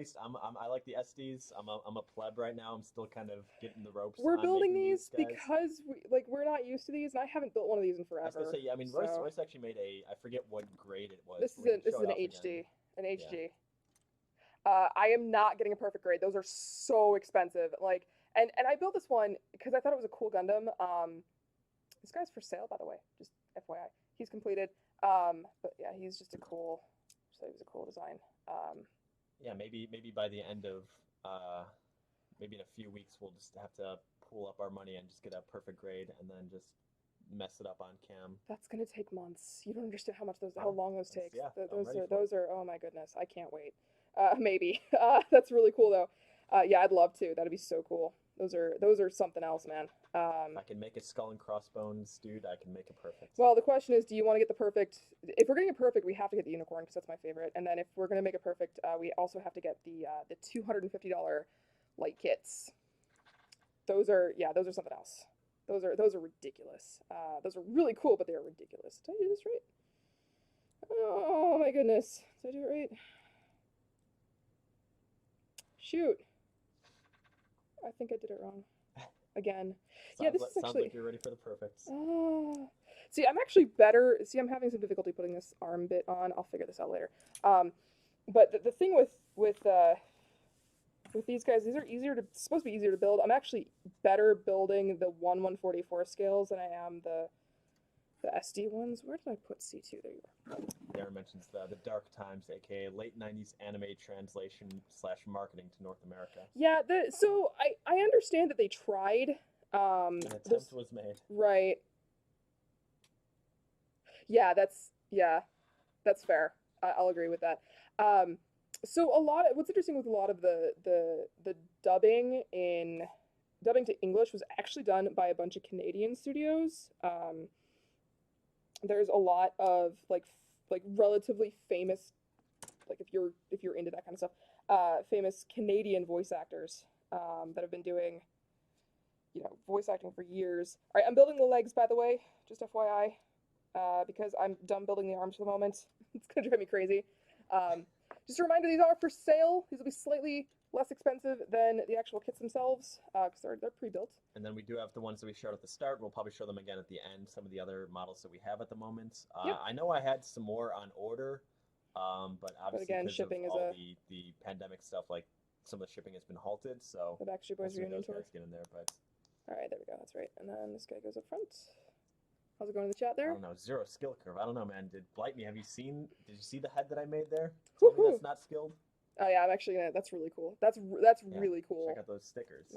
like the SDs. I'm a pleb right now. I'm still kind of getting the ropes. We're on building making these guys. because we're not used to these, and I haven't built one of these in I was forever. gonna say, yeah. I mean, so... Royce actually made I forget what grade it was. This but we can is show an it off HD, again. an HD. I am not getting a perfect grade. Those are so expensive. Like, and I built this one because I thought it was a cool Gundam. This guy's for sale, by the way. Just FYI, he's completed. But yeah, he's just a cool. So he was a cool design. Yeah, maybe by the end of maybe in a few weeks we'll just have to pool up our money and just get a perfect grade and then just mess it up on cam. That's gonna take months. You don't understand how long those take. Yeah, Those are oh my goodness, I can't wait. Maybe. That's really cool though. Yeah, I'd love to. That'd be so cool. Those are something else, man. If I can make a skull and crossbones, dude, I can make it perfect. Well, the question is, do you want to get the perfect? If we're getting it perfect, we have to get the unicorn because that's my favorite. And then if we're gonna make it perfect, we also have to get the $250 light kits. Those are something else. Those are ridiculous. Those are really cool, but they are ridiculous. Did I do this right? Oh my goodness. Did I do it right? Shoot. I think I did it wrong. Again. Yeah, this is sounds actually... like you're ready for the perfects. See, I'm actually better... See, I'm having some difficulty putting this arm bit on. I'll figure this out later. But the thing with these guys, these are supposed to be easier to build. I'm actually better building the 1/144 scales than I am the SD ones. Where did I put C2? There you are. Darren mentions the Dark Times, aka late 90s anime translation / marketing to North America. Yeah, so I understand that they tried. An attempt was made. Right. Yeah, that's fair. I'll agree with that. So what's interesting with a lot of the dubbing to English was actually done by a bunch of Canadian studios. There's a lot of like relatively famous, like if you're into that kind of stuff, famous Canadian voice actors that have been doing, voice acting for years. All right, I'm building the legs, by the way, just FYI, because I'm done building the arms for the moment. It's gonna drive me crazy. Just a reminder, these are for sale. These will be slightly less expensive than the actual kits themselves because they're pre-built. And then we do have the ones that we showed at the start. We'll probably show them again at the end, some of the other models that we have at the moment. Yep. I know I had some more on order, but obviously again, because shipping of is all the pandemic stuff, like some of the shipping has been halted, so the Backstreet Boys reunion tour. Get in there, but... All right, there we go. That's right. And then this guy goes up front. How's it going in the chat there? I don't know. 0 skill curve. I don't know, man. Did me? Did you see the head that I made there? Tell me that's not skilled. Oh yeah, I'm actually gonna. That's really cool. That's really cool. Check out those stickers.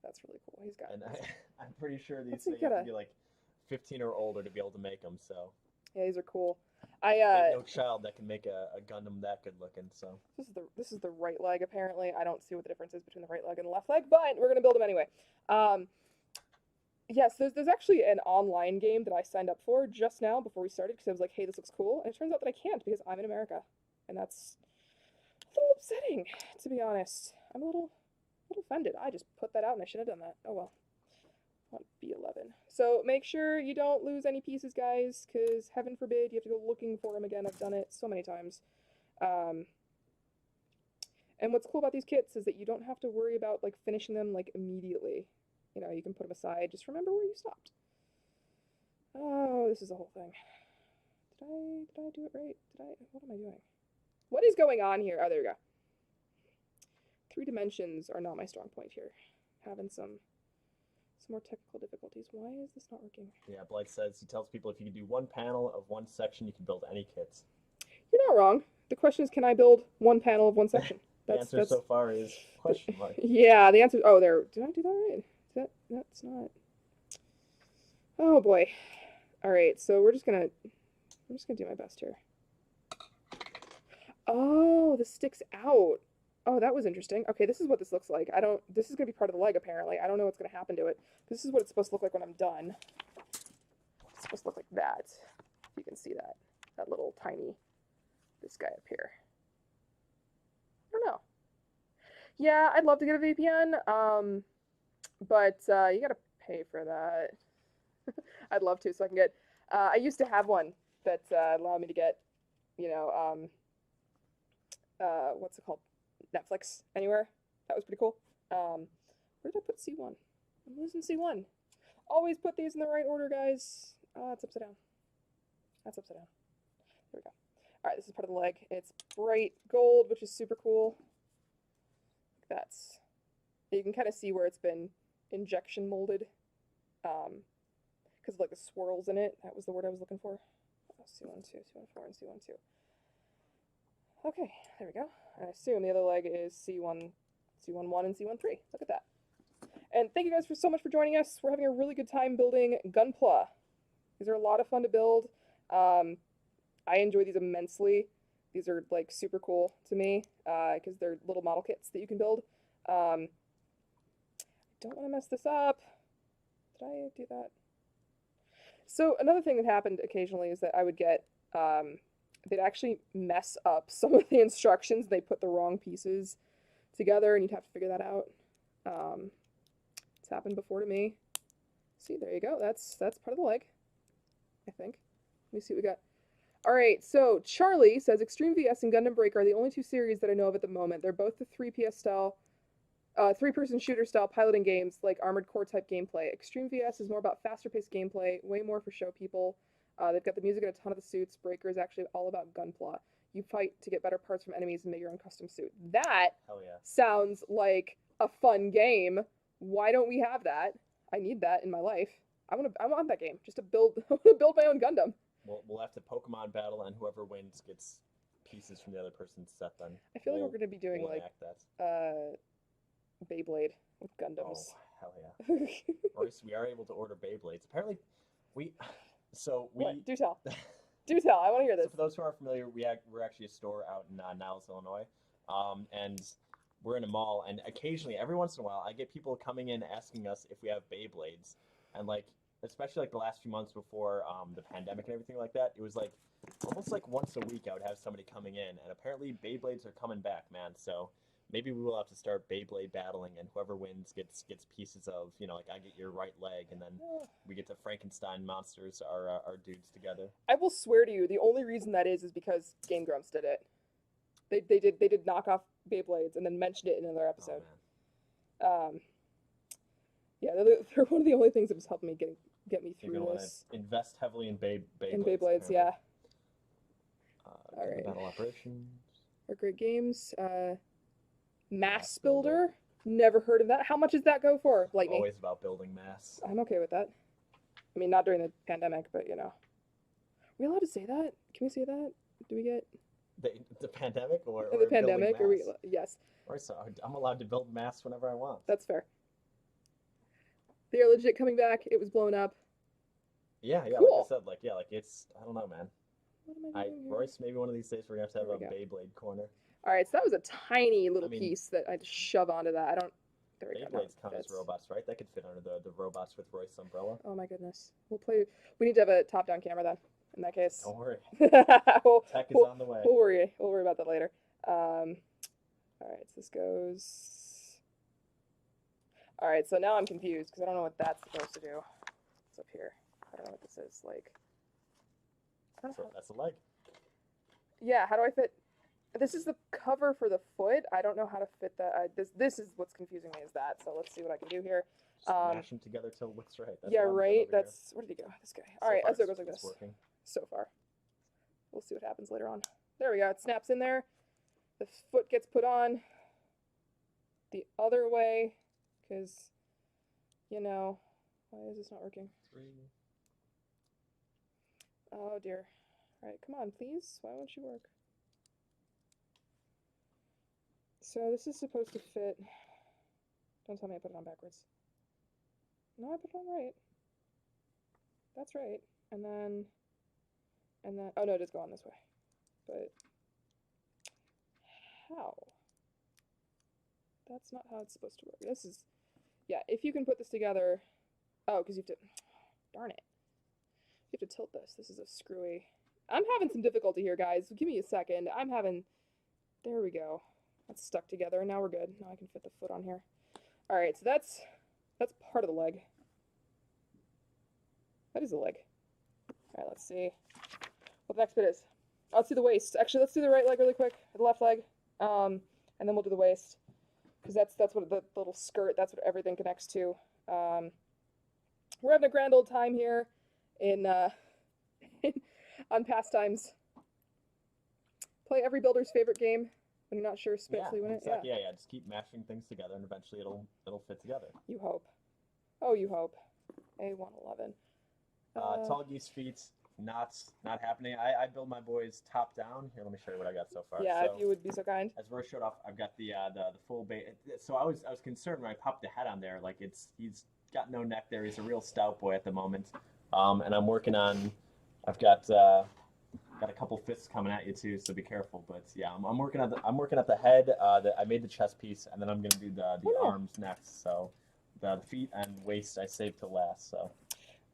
That's really cool. He's got. And I'm pretty sure these things have to be like 15 or older to be able to make them. So. Yeah, these are cool. Ain't no child that can make a Gundam that good looking. So. This is the right leg. Apparently, I don't see what the difference is between the right leg and the left leg, but we're gonna build them anyway. Yes, there's actually an online game that I signed up for just now before we started because I was like, hey, this looks cool, and it turns out that I can't because I'm in America. And that's a little upsetting, to be honest. I'm a little offended. I just put that out and I should have done that. Oh well. I want B11. So make sure you don't lose any pieces, guys, because heaven forbid you have to go looking for them again. I've done it so many times. And what's cool about these kits is that you don't have to worry about like finishing them like immediately. You can put them aside. Just remember where you stopped. Oh, this is the whole thing. Did I do it right? What am I doing? What is going on here? Oh, there we go. 3 dimensions are not my strong point here. Having some more technical difficulties. Why is this not working? Yeah, Blight says, he tells people if you can do one panel of one section, you can build any kits. You're not wrong. The question is, can I build one panel of one section? The answer so far is question mark. Yeah, the answer. Oh, there. Did I do that right? That's not. Oh boy. All right, so we're just gonna do my best here. Oh, this sticks out. Oh, that was interesting. Okay, this is what this looks like. I don't, this is gonna be part of the leg apparently. I don't know what's gonna happen to it. This is what it's supposed to look like when I'm done. It's supposed to look like that. If you can see that. That little tiny, this guy up here. I don't know. Yeah, I'd love to get a VPN, but you gotta pay for that. I'd love to, so I can get. I used to have one that allowed me to get, you know, what's it called? Netflix anywhere. That was pretty cool. Where did I put C1? I'm losing C1. Always put these in the right order, guys. It's upside down. That's upside down. There we go. All right, this is part of the leg. It's bright gold, which is super cool. That's. You can kind of see where it's been injection molded, because of like the swirls in it. That was the word I was looking for. Oh, C12, C14, and C12. Okay, there we go. I assume the other leg is C1, C11, and C13. Look at that. And thank you guys so much for joining us. We're having a really good time building Gunpla. These are a lot of fun to build. I enjoy these immensely. These are like super cool to me because they're little model kits that you can build. I don't want to mess this up. Did I do that? So another thing that happened occasionally is that I would get, they'd actually mess up some of the instructions. They put the wrong pieces together and you'd have to figure that out. It's happened before to me. See, there you go. That's part of the leg, I think. Let me see what we got. All right, so Charlie says Extreme VS and Gundam Break are the only two series that I know of at the moment. They're both the 3PS style, three-person shooter style piloting games like Armored Core type gameplay. Extreme VS is more about faster-paced gameplay, way more for show people. They've got the music and a ton of the suits. Breaker is actually all about gunpla. You fight to get better parts from enemies and make your own custom suit. That Hell yeah. sounds like a fun game. Why don't we have that? I need that in my life. I want that game just to build build my own Gundam. We'll have to Pokemon battle, and whoever wins gets pieces from the other person's set. Then I feel like we're gonna be doing like that. Beyblade with Gundams. Oh hell yeah! Royce, we are able to order Beyblades. Apparently, What? Do tell. Do tell. I want to hear this. So for those who aren't familiar, we're actually a store out in Niles, Illinois, and we're in a mall. And occasionally, every once in a while, I get people coming in asking us if we have Beyblades, and like. Especially like the last few months before the pandemic and everything like that, it was like almost like once a week I would have somebody coming in, and apparently Beyblades are coming back, man. So maybe we will have to start Beyblade battling, and whoever wins gets pieces of, you know, like I get your right leg, and then we get to Frankenstein monsters our dudes together. I will swear to you, the only reason that is because Game Grumps did it. They did knock off Beyblades and then mentioned it in another episode. Oh, yeah, they're one of the only things that was helping me get me through this. Invest heavily in Beyblades. In Beyblades, yeah. All right. Battle operations. Are great games. Mass Builder. Never heard of that. How much does that go for? Lightning. Always about building mass. I'm okay with that. I mean, not during the pandemic, but you know. Are we allowed to say that? Can we say that? Do we get the pandemic or the pandemic? Or we? Yes. Or so I'm allowed to build mass whenever I want. That's fair. They are legit coming back. It was blown up. Yeah, Cool. like I said, it's I don't know, man. What am I doing here? Royce, maybe one of these days we're gonna have to have a Beyblade corner. All right, so that was a tiny little piece that I just shove onto that. I don't. There we go. Beyblades come as robots, right? That could fit under the robots with Royce umbrella. Oh my goodness. We'll play. We need to have a top-down camera then. In that case. Don't worry. Tech is on the way. We'll worry about that later. All right, so this goes. All right, so now I'm confused because I don't know what that's supposed to do. It's up here. I don't know what this is. Like. That's a leg. Yeah, how do I fit? This is the cover for the foot. I don't know how to fit that. This is what's confusing me is that. So let's see what I can do here. Smash them together till it looks right. That's yeah, right. That's where did he go? This guy. All right, so it goes like this. Working. So far. We'll see what happens later on. There we go. It snaps in there. The foot gets put on the other way because, you know, why is this not working? 3. Oh dear. All right, come on, please. Why won't you work? So this is supposed to fit. Don't tell me I put it on backwards. No, I put it on right. That's right. And then, oh no, it does go on this way. But how. That's not how it's supposed to work. This is, yeah, if you can put this together. Oh, because you have to, darn it. You have to tilt this. This is a screwy. I'm having some difficulty here, guys. Give me a second. There we go. That's stuck together. Now we're good. Now I can fit the foot on here. All right, so that's part of the leg. That is the leg. All right, let's see what the next bit is. Let's do the waist. Actually, let's do the right leg really quick, the left leg, and then we'll do the waist, because that's what the little skirt, that's what everything connects to. We're having a grand old time here in on Pastimes. Play every builder's favorite game when you're not sure especially when exactly. Yeah. Just keep mashing things together, and eventually it'll fit together. You hope. Oh, you hope. A111. Tall geese feet, not happening. I build my boys top down. Here, let me show you what I got so far. Yeah, so, if you would be so kind. As Royce showed off, I've got the full base. So I was concerned when I popped the head on there. Like he's got no neck there. He's a real stout boy at the moment. And I'm working on. I've got a couple fists coming at you too, so be careful. But yeah, I'm working at the head. I made the chest piece, and then I'm gonna do the arms next. So the feet and waist I saved to last. So.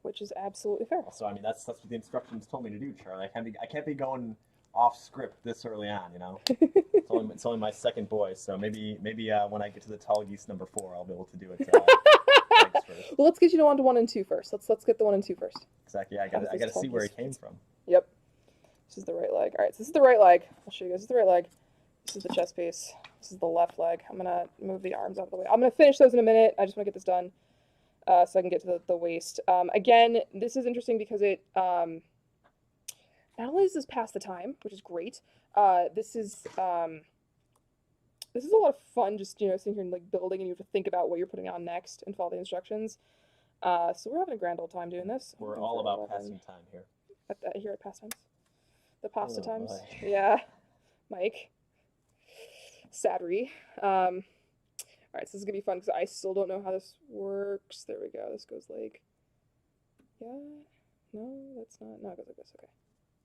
Which is absolutely fair. So I mean that's what the instructions told me to do, Charlie. I can't be going off script this early on, you know. It's only my second boy, so maybe when I get to the tall geese number 4, I'll be able to do it. Legs first. Well, let's get you on to 1 and 2 first. Let's get the 1 and 2 first. Exactly. Yeah, I gotta see where he came from. Yep. This is the right leg. All right, so this is the right leg. I'll show you guys. This is the right leg. This is the chest piece. This is the left leg. I'm gonna move the arms out of the way. I'm gonna finish those in a minute. I just want to get this done. So I can get to the waist. Again, this is interesting because it, not only does this pass the time, which is great, this is a lot of fun, just, sitting here and, like, building, and you have to think about what you're putting on next and follow the instructions. So we're having a grand old time doing this. We're all about passing time here. Here at Pastimes. The pasta times. Boy. Yeah. Mike. Sadry. Alright, so this is going to be fun because I still don't know how this works. There we go. This goes like... Yeah? No, that's not... No, it goes like this. Okay.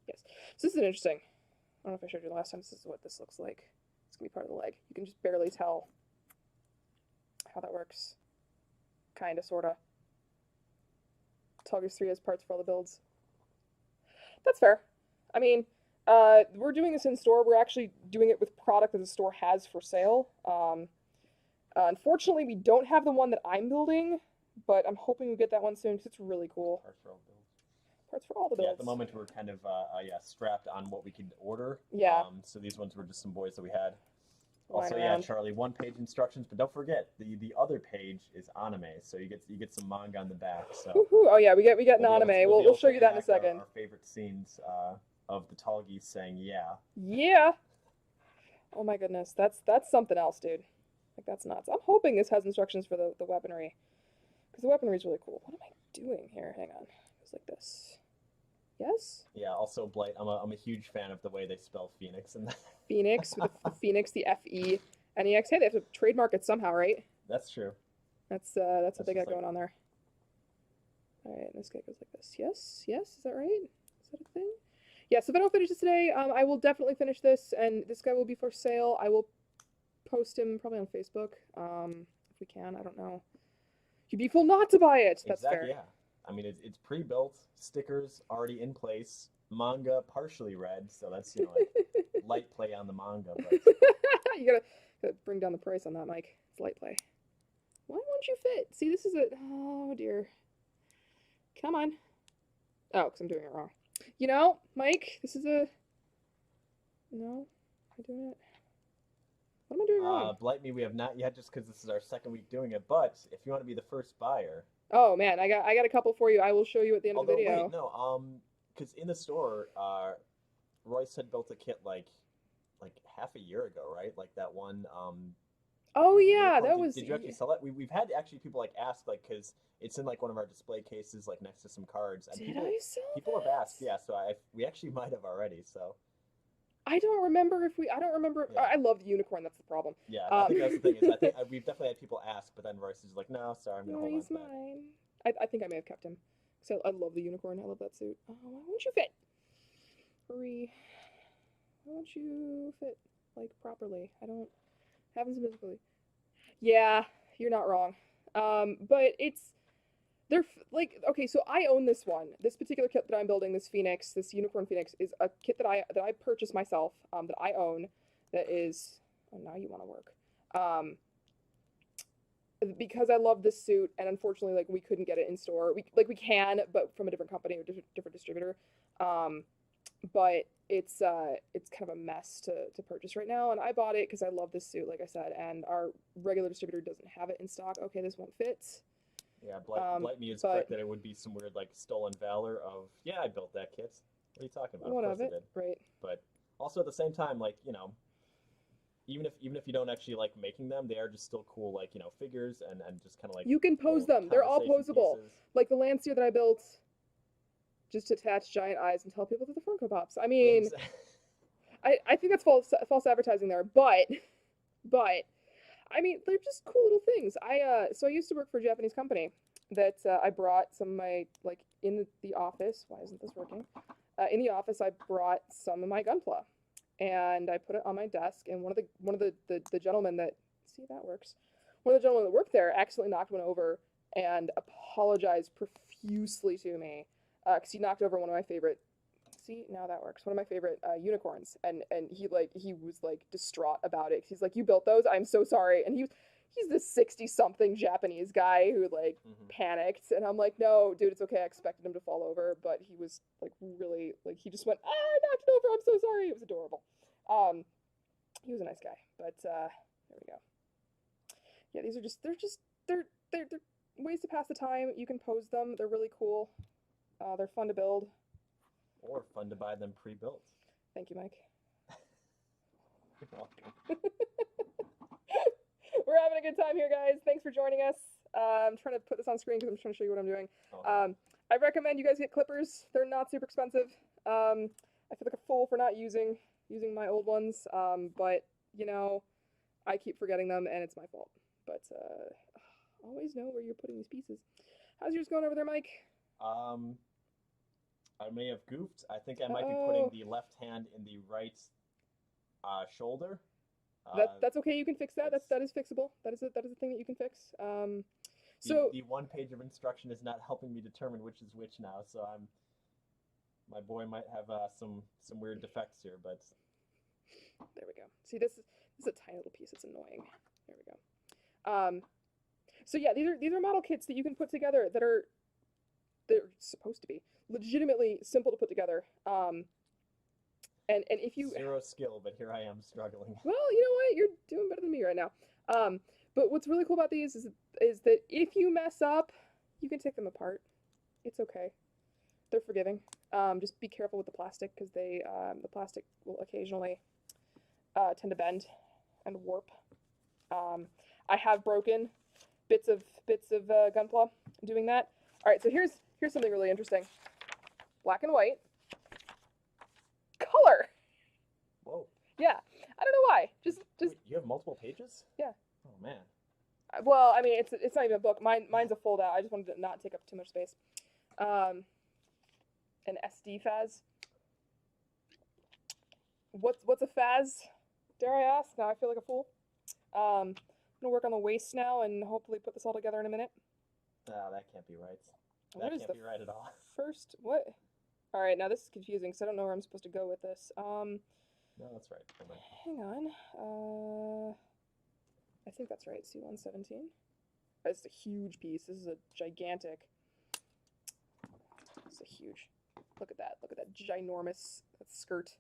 Yes. So this is interesting. I don't know if I showed you the last time. This is what this looks like. It's going to be part of the leg. You can just barely tell how that works. Kinda, sorta. Tall Geese 3 has parts for all the builds. That's fair. I mean, we're doing this in store. We're actually doing it with product that the store has for sale. Unfortunately, we don't have the one that I'm building, but I'm hoping we get that one soon because it's really cool. Parts for all builds. Parts for all the builds. Yeah, at the moment we're kind of strapped on what we could order. Yeah. So these ones were just some boys that we had. Lying Also, around. yeah, Charlie, 1-page instructions, but don't forget the other page is anime, so you get some manga on the back. So. Woohoo! Oh yeah, we got an anime. We'll show you that in a second. Our favorite scenes of the tall geese saying yeah. Yeah. Oh my goodness, that's something else, dude. Like, that's nuts. I'm hoping this has instructions for the weaponry, because the weaponry is really cool. What am I doing here? Hang on. It's like this. Yes? Yeah, also Blight. I'm a huge fan of the way they spell Phoenix and Phoenix, with the Phoenix, the F-E-N-E-X. Hey, they have to trademark it somehow, right? That's true. That's what they got going on there. Alright, this guy goes like this. Yes? Yes? Is that right? Is that a thing? Yeah, so if I don't finish this today, I will definitely finish this, and this guy will be for sale. I will post him probably on Facebook, if we can. I don't know. You'd be fool not to buy it. That's exactly, fair. Yeah. I mean, it's pre-built, stickers already in place, manga partially read, so that's like light play on the manga. But... you gotta bring down the price on that, Mike. It's light play. Why won't you fit? See, this is oh dear. Come on. Oh, because I'm doing it wrong. Mike, this is a... No? Am I doing it? What am I doing wrong? Blight me, we have not yet, just because this is our second week doing it, but if you want to be the first buyer... Oh, man, I got a couple for you. I will show you at the end of the video. Wait, no, because in the store, Royce had built a kit, like half a year ago, right? Like that one, Oh, yeah, that was... Did you actually sell it? We've had actually people, like, ask, like, because it's in, like, one of our display cases, like, next to some cards. And Did I sell People have asked, yeah, so we actually might have already, so... I don't remember if we... I don't remember... Yeah. I love the unicorn, that's the problem. Yeah, I think that's the thing. Is I think we've definitely had people ask, but then Royce is like, no, sorry, I'm going to hold on he's to that. mine. I think I may have kept him. So I love the unicorn. I love that suit. Oh, why won't you fit? Hurry. Why won't you fit? like properly. I don't haven't specifically. Yeah, you're not wrong. But they're like okay. So I own this one. This particular kit that I'm building, this Phoenix, this Unicorn Phoenix, is a kit that I purchased myself. That I own. That is. Oh, now you want to work. Because I love this suit, and unfortunately, like we couldn't get it in store. We can, but from a different company or different distributor. But it's kind of a mess to purchase right now, and I bought it because I love this suit, like I said, and our regular distributor doesn't have it in stock. Okay, this won't fit. Yeah, Blight Me is correct that it would be some weird like stolen valor of yeah, I built that kit. What are you talking about? One of course of it, right? But also at the same time, like even if you don't actually like making them, they are just still cool, like figures and just kind of like you can pose them. They're all posable. Pieces. Like the Lancier that I built, just attach giant eyes and tell people that the Funko Pops. I mean, I think that's false advertising there, but I mean they're just cool little things. So I used to work for a Japanese company that I brought some of my like in the office. Why isn't this working? In the office, I brought some of my Gunpla. And I put it on my desk, and one of the gentlemen that see that works. One of the gentlemen that worked there accidentally knocked one over and apologized profusely to me because he knocked over one of my favorite. See, now that works. One of my favorite unicorns, and he was like distraught about it. He's like, "You built those? I'm so sorry." And he's this 60-something Japanese guy who like panicked, and I'm like, "No, dude, it's okay. I expected him to fall over, but he was like really like he just went, ah, I knocked it over. I'm so sorry." It was adorable. He was a nice guy, but there we go. Yeah, these are they're ways to pass the time. You can pose them. They're really cool. They're fun to build. Or fun to buy them pre-built. Thank you, Mike. You're welcome. We're having a good time here, guys. Thanks for joining us. I'm trying to put this on screen because I'm trying to show you what I'm doing. Okay. I recommend you guys get clippers. They're not super expensive. I feel like a fool for not using my old ones, but I keep forgetting them, and it's my fault. But always know where you're putting these pieces. How's yours going over there, Mike? I may have goofed. I think I might be putting the left hand in the right shoulder. That's okay. You can fix that. That is fixable. That is a thing that you can fix. So the one page of instruction is not helping me determine which is which now. So my boy might have some weird defects here, but there we go. See, this is a tiny little piece. It's annoying. There we go. So yeah, these are model kits that you can put together that they're supposed to be legitimately simple to put together. And if you zero skill, but here I am struggling. Well, you know what? You're doing better than me right now. But what's really cool about these is that if you mess up, you can take them apart. It's okay. They're forgiving. Just be careful with the plastic because the plastic will occasionally tend to bend and warp. I have broken bits of Gunpla doing that. All right, so here's something really interesting. Black and white. Color. Whoa. Yeah, I don't know why. Just. Wait, you have multiple pages? Yeah. Oh man. Well, I mean, it's not even a book. Mine's a fold out. I just wanted to not take up too much space. An SD Faz. What's a Faz? Dare I ask? Now I feel like a fool. I'm gonna work on the waist now and hopefully put this all together in a minute. That can't be right. That can't be right at all. First, what? All right, now this is confusing because I don't know where I'm supposed to go with this. No, that's right. Hang on. I think that's right. C117. That's a huge piece. This is a gigantic. It's a huge. Look at that. Look at that ginormous skirt.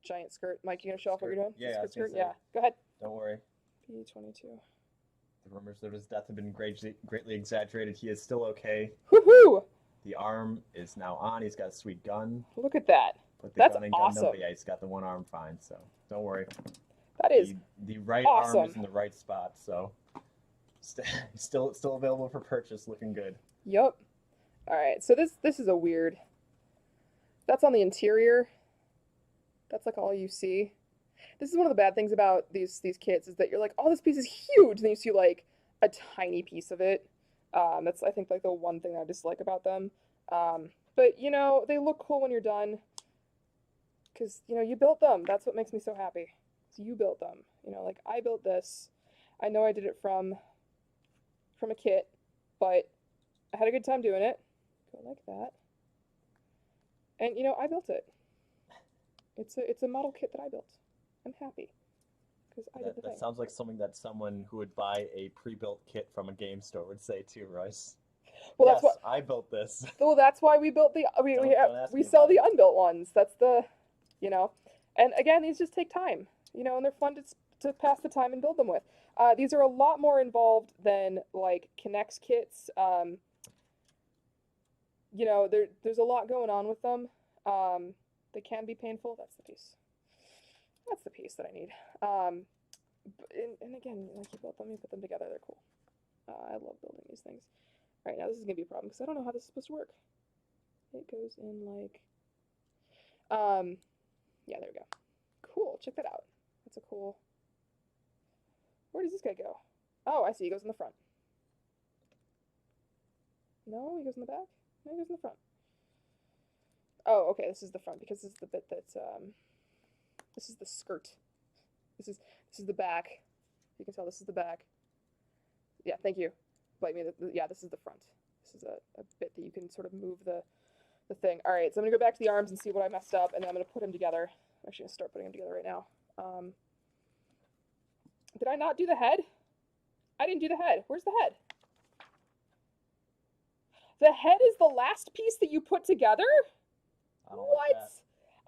Giant skirt. Mike, you gonna show off what you're doing? Yeah, skirt. Yeah. Go ahead. Don't worry. P22. The rumors of his death have been greatly exaggerated. He is still okay. Woohoo! The arm is now on. He's got a sweet gun. Look at that. Put the That's gun in awesome. Gundam, but yeah, he's got the one arm fine, so don't worry. That is the right awesome. arm is in the right spot, so still available for purchase, looking good. Yep. All right, so this is a weird. That's on the interior. That's like all you see. This is one of the bad things about these kits is that you're like, oh, this piece is huge, and then you see like a tiny piece of it. That's I think like the one thing I dislike about them. But they look cool when you're done. Because you built them. That's what makes me so happy. because you built them. You know, like I built this. I know I did it from a kit, but I had a good time doing it. Go like that. And you know, I built it. It's a model kit that I built. I'm happy because I did the thing. That sounds like something that someone who would buy a pre-built kit from a game store would say too, Royce. Well, yes, that's what. I built this. Well, that's why we built the Don't ask we me sell about the it. unbuilt ones. That's the, you know, and again, these just take time, you know, and they're fun to pass the time and build them with. These are a lot more involved than like Connects kits. You know, there's a lot going on with them. They can be painful. That's the piece. That's the piece that I need. And again, like you built them, you put them together, they're cool. I love building these things. All right, now this is gonna be a problem because I don't know how this is supposed to work. It goes in like, yeah, there we go. Cool, check that out. That's a cool. Where does this guy go? Oh, I see, he goes in the front. No, he goes in the back? No, he goes in the front. Oh, okay, this is the front because this is the bit that's, this is the skirt. This is the back. You can tell this is the back. Yeah, thank you. Bite me. Yeah, this is the front. This is a bit that you can sort of move the thing. All right, so I'm gonna go back to the arms and see what I messed up, and then I'm gonna put them together. I'm actually gonna start putting them together right now. Did I not do the head? I didn't do the head. Where's the head? The head is the last piece that you put together? I don't What? like that.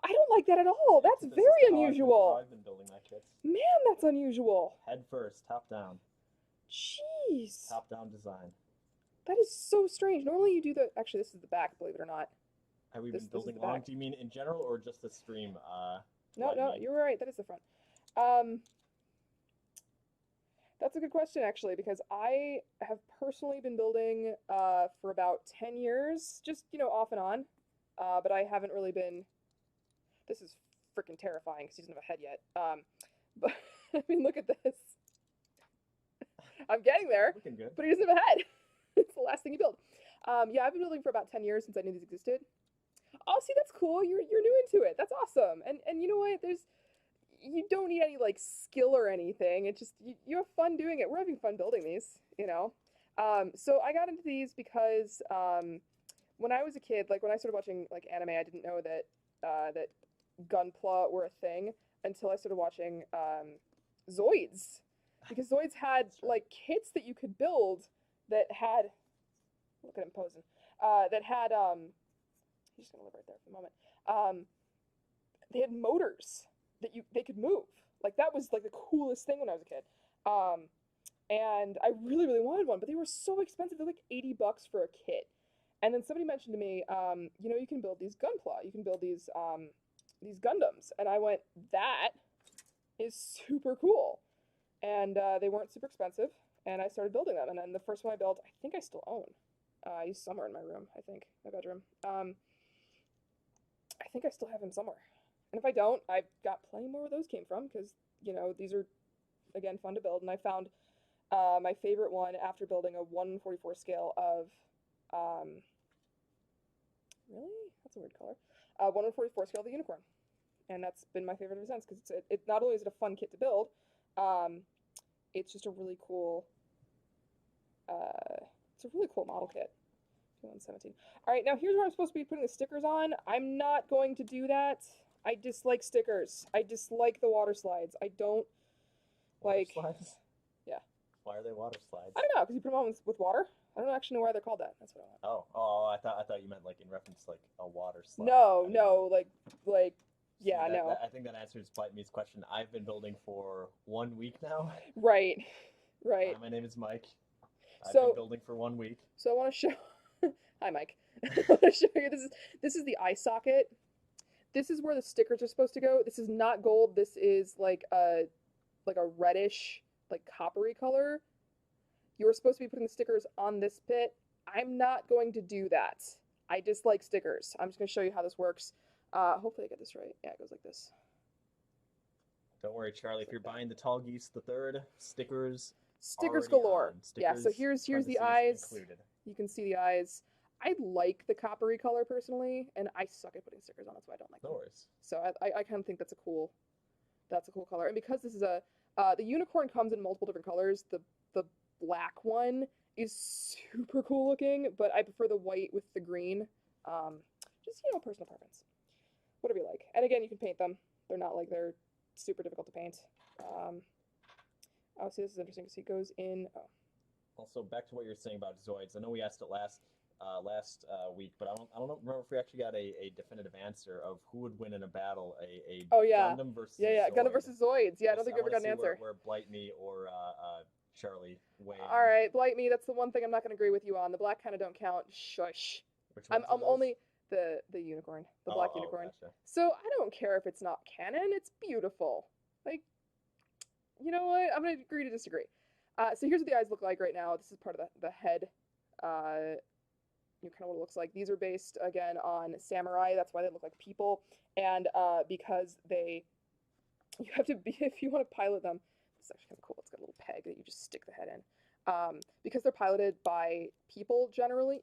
I don't like that at all. That's This is very how unusual. I've been building my kits. Man, that's unusual. Head first, top down. Jeez. Top down design. That is so strange. Normally you do the... Actually, this is the back, believe it or not. Have we This been is building the long? back. Do you mean in general or just the stream? No, lightning? you're right. That is the front. That's a good question, actually, because I have personally been building for about 10 years, just, you know, off and on. But I haven't really been... This is freaking terrifying because he doesn't have a head yet. But, I mean, look at this. I'm getting there, Looking good. but he doesn't have a head. It's the last thing you build. Yeah, I've been building for about 10 years since I knew these existed. Oh, see, that's cool. You're new into it. That's awesome. And you know what? You don't need any like skill or anything. It just you have fun doing it. We're having fun building these, you know. So I got into these because when I was a kid, like when I started watching like anime, I didn't know that that Gunpla were a thing until I started watching Zoids, because Zoids had like kits that you could build that had, look at him posing, that had he's just gonna live right there for the moment. They had motors that they could move. Like that was like the coolest thing when I was a kid. And I really, really wanted one, but they were so expensive. They're like $80 for a kit. And then somebody mentioned to me, you know, you can build these Gunpla, you can build these Gundams. And I went, that is super cool. And they weren't super expensive, and I started building them. And then the first one I built, I think I still own. He's somewhere in my room, I think, my bedroom. I think I still have him somewhere. And if I don't, I've got plenty more where those came from, because, you know, these are, again, fun to build. And I found my favorite one after building a 1/44 scale of, really? That's a weird color. 1/44 scale of the unicorn. And that's been my favorite ever since, because it not only is it a fun kit to build, it's just a really cool, it's a really cool model kit. 117. All right, now here's where I'm supposed to be putting the stickers on. I'm not going to do that. I dislike stickers. I dislike the water slides. I don't like... Water slides? Yeah. Why are they water slides? I don't know, because you put them on with water. I don't actually know why they're called that. That's what I want. Oh, I thought you meant like in reference to like a water slide. No, like, yeah, See, no. I think that answers Bite Me's question. I've been building for 1 week now. Right. Hi, my name is Mike. I've So- been building for 1 week. So I want to show... Hi, Mike. I want to show you, this is the eye socket. This is where the stickers are supposed to go. This is not gold. This is like a reddish, like coppery color. You were supposed to be putting the stickers on this bit. I'm not going to do that. I dislike stickers. I'm just going to show you how this works. Hopefully I get this right. Yeah, it goes like this. Don't worry, Charlie. If you're buying the Tall Geese the Third, stickers Stickers already galore. on. Yeah, so Stickers, here's the parentheses eyes. included. You can see the eyes. I like the coppery color personally, and I suck at putting stickers on. That's why I don't like No them. worries. So I kind of think that's a cool That's a cool color. And because this is a the unicorn comes in multiple different colors. The black one is super cool looking, but I prefer the white with the green. Just personal preference. Whatever you like. And again, you can paint them. They're not like they're super difficult to paint. Oh, see, this is interesting because he goes in. Oh. Also, back to what you were saying about Zoids. I know we asked it last week, but I don't remember if we actually got a definitive answer of who would win in a battle, a Oh yeah, Gundam versus yeah, Zoid. Gundam versus Zoids. Yeah, I don't think we ever got an answer. Where Blight Me or Charlie weigh in. All right, Blight Me. That's the one thing I'm not going to agree with you on. The black kind of don't count. Shush. Which I'm ones are those? only the unicorn, the black unicorn. Gotcha. So I don't care if it's not canon. It's beautiful. Like, you know what? I'm going to agree to disagree. So here's what the eyes look like right now. This is part of the head. Kind of what it looks like. These are based again on samurai. That's why they look like people. And because you have to be, if you want to pilot them. It's actually kind of cool. It's got a little peg that you just stick the head in. Because they're piloted by people generally,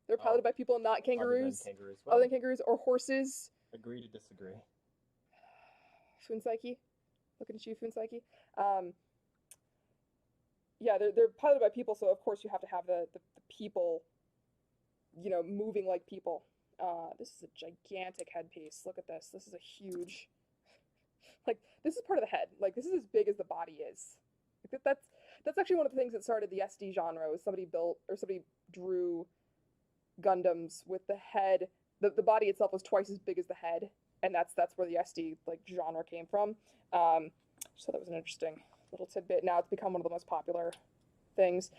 they're piloted by people, not kangaroos. Other than kangaroos or horses. Agree to disagree. Funsaki. Looking at you, Funsaki. Yeah, they're piloted by people, so of course you have to have the people, moving like people. This is a gigantic headpiece. Look at this. This is a huge, this is part of the head. Like, this is as big as the body is. Like, that's actually one of the things that started the SD genre, was somebody drew Gundams with the head. The body itself was twice as big as the head, and that's where the SD genre came from. So that was an interesting little tidbit. Now it's become one of the most popular things.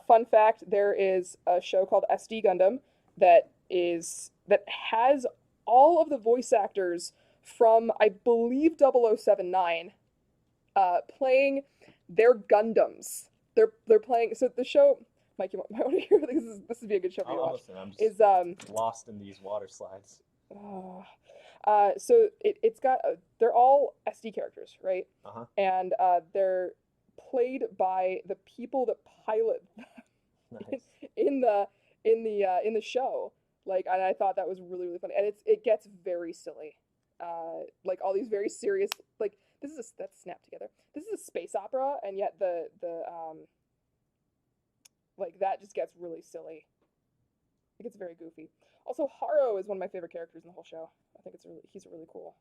Fun fact: there is a show called SD Gundam that has all of the voice actors from, I believe, 0079 playing their Gundams. They're playing. So the show, Mike, you might want to hear this would be a good show for you to watch. Listen, I'm just lost in these water slides. So it's got they're all SD characters, right? Uh-huh. And they're played by the people that pilot them Nice. in the show. And I thought that was really, really funny. And it gets very silly. All these very serious, that's snapped together. This is a space opera, and yet the that just gets really silly. It gets very goofy. Also, Haro is one of my favorite characters in the whole show. I think he's really cool.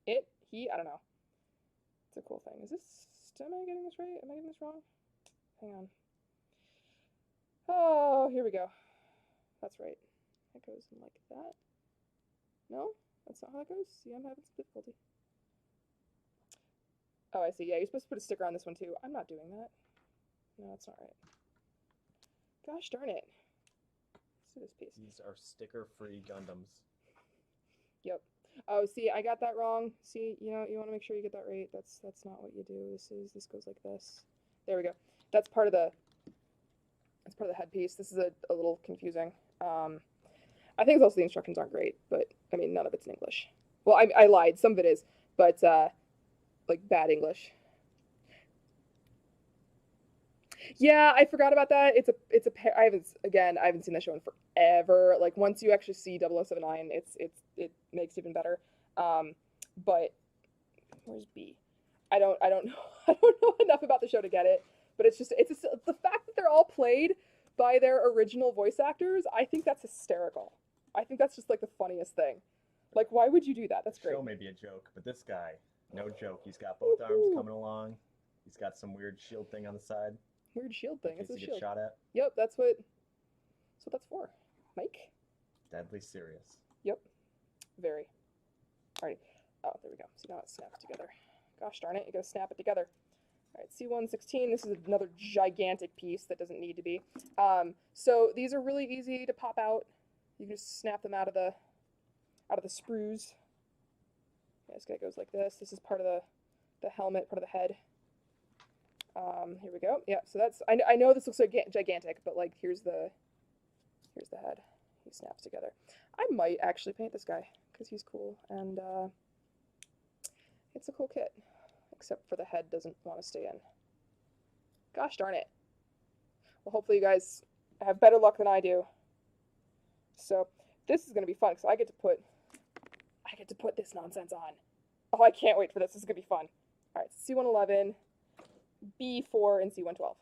I don't know. It's a cool thing. Am I getting this right? Am I getting this wrong? Hang on. Oh, here we go. That's right. It goes in like that. No? That's not how it goes? See, I'm having some difficulty. Oh, I see. Yeah, you're supposed to put a sticker on this one too. I'm not doing that. No, that's not right. Gosh darn it. Let's do this piece. These are sticker-free Gundams. Yep. Oh, see, I got that wrong. See, you want to make sure you get that right. That's not what you do. This goes like this. There we go. That's part of the headpiece. This is a little confusing. I think it's also the instructions aren't great, but I mean, none of it's in English. Well, I lied. Some of it is, but bad English. Yeah, I forgot about that. It's a pair. I haven't seen that show in forever. Once you actually see 0079, it makes it even better. But where's B? I don't know. I don't know enough about the show to get it. But it's the fact that they're all played by their original voice actors. I think that's hysterical. I think that's just the funniest thing. Why would you do that? That's great. The show may be a joke, but this guy, no joke. He's got both arms coming along. He's got some weird shield thing on the side. Weird shield thing. It's a shield. Get shot at. Yep, that's what that's for. Mike? Deadly serious. Yep. Very. Alright. Oh, there we go. See, now it snaps together. Gosh darn it, you gotta snap it together. Alright, C116. This is another gigantic piece that doesn't need to be. So these are really easy to pop out. You can just snap them out of the sprues. Yeah, this guy goes like this. This is part of the helmet, part of the head. Here we go. Yeah, so that's, I know this looks gigantic, but here's the head. He snaps together. I might actually paint this guy because he's cool, and it's a cool kit, except for the head doesn't want to stay in. Gosh darn it. Well, hopefully you guys have better luck than I do. So this is going to be fun because I get to put this nonsense on. Oh, I can't wait for this. This is gonna be fun. All right, C111, B4, and C112.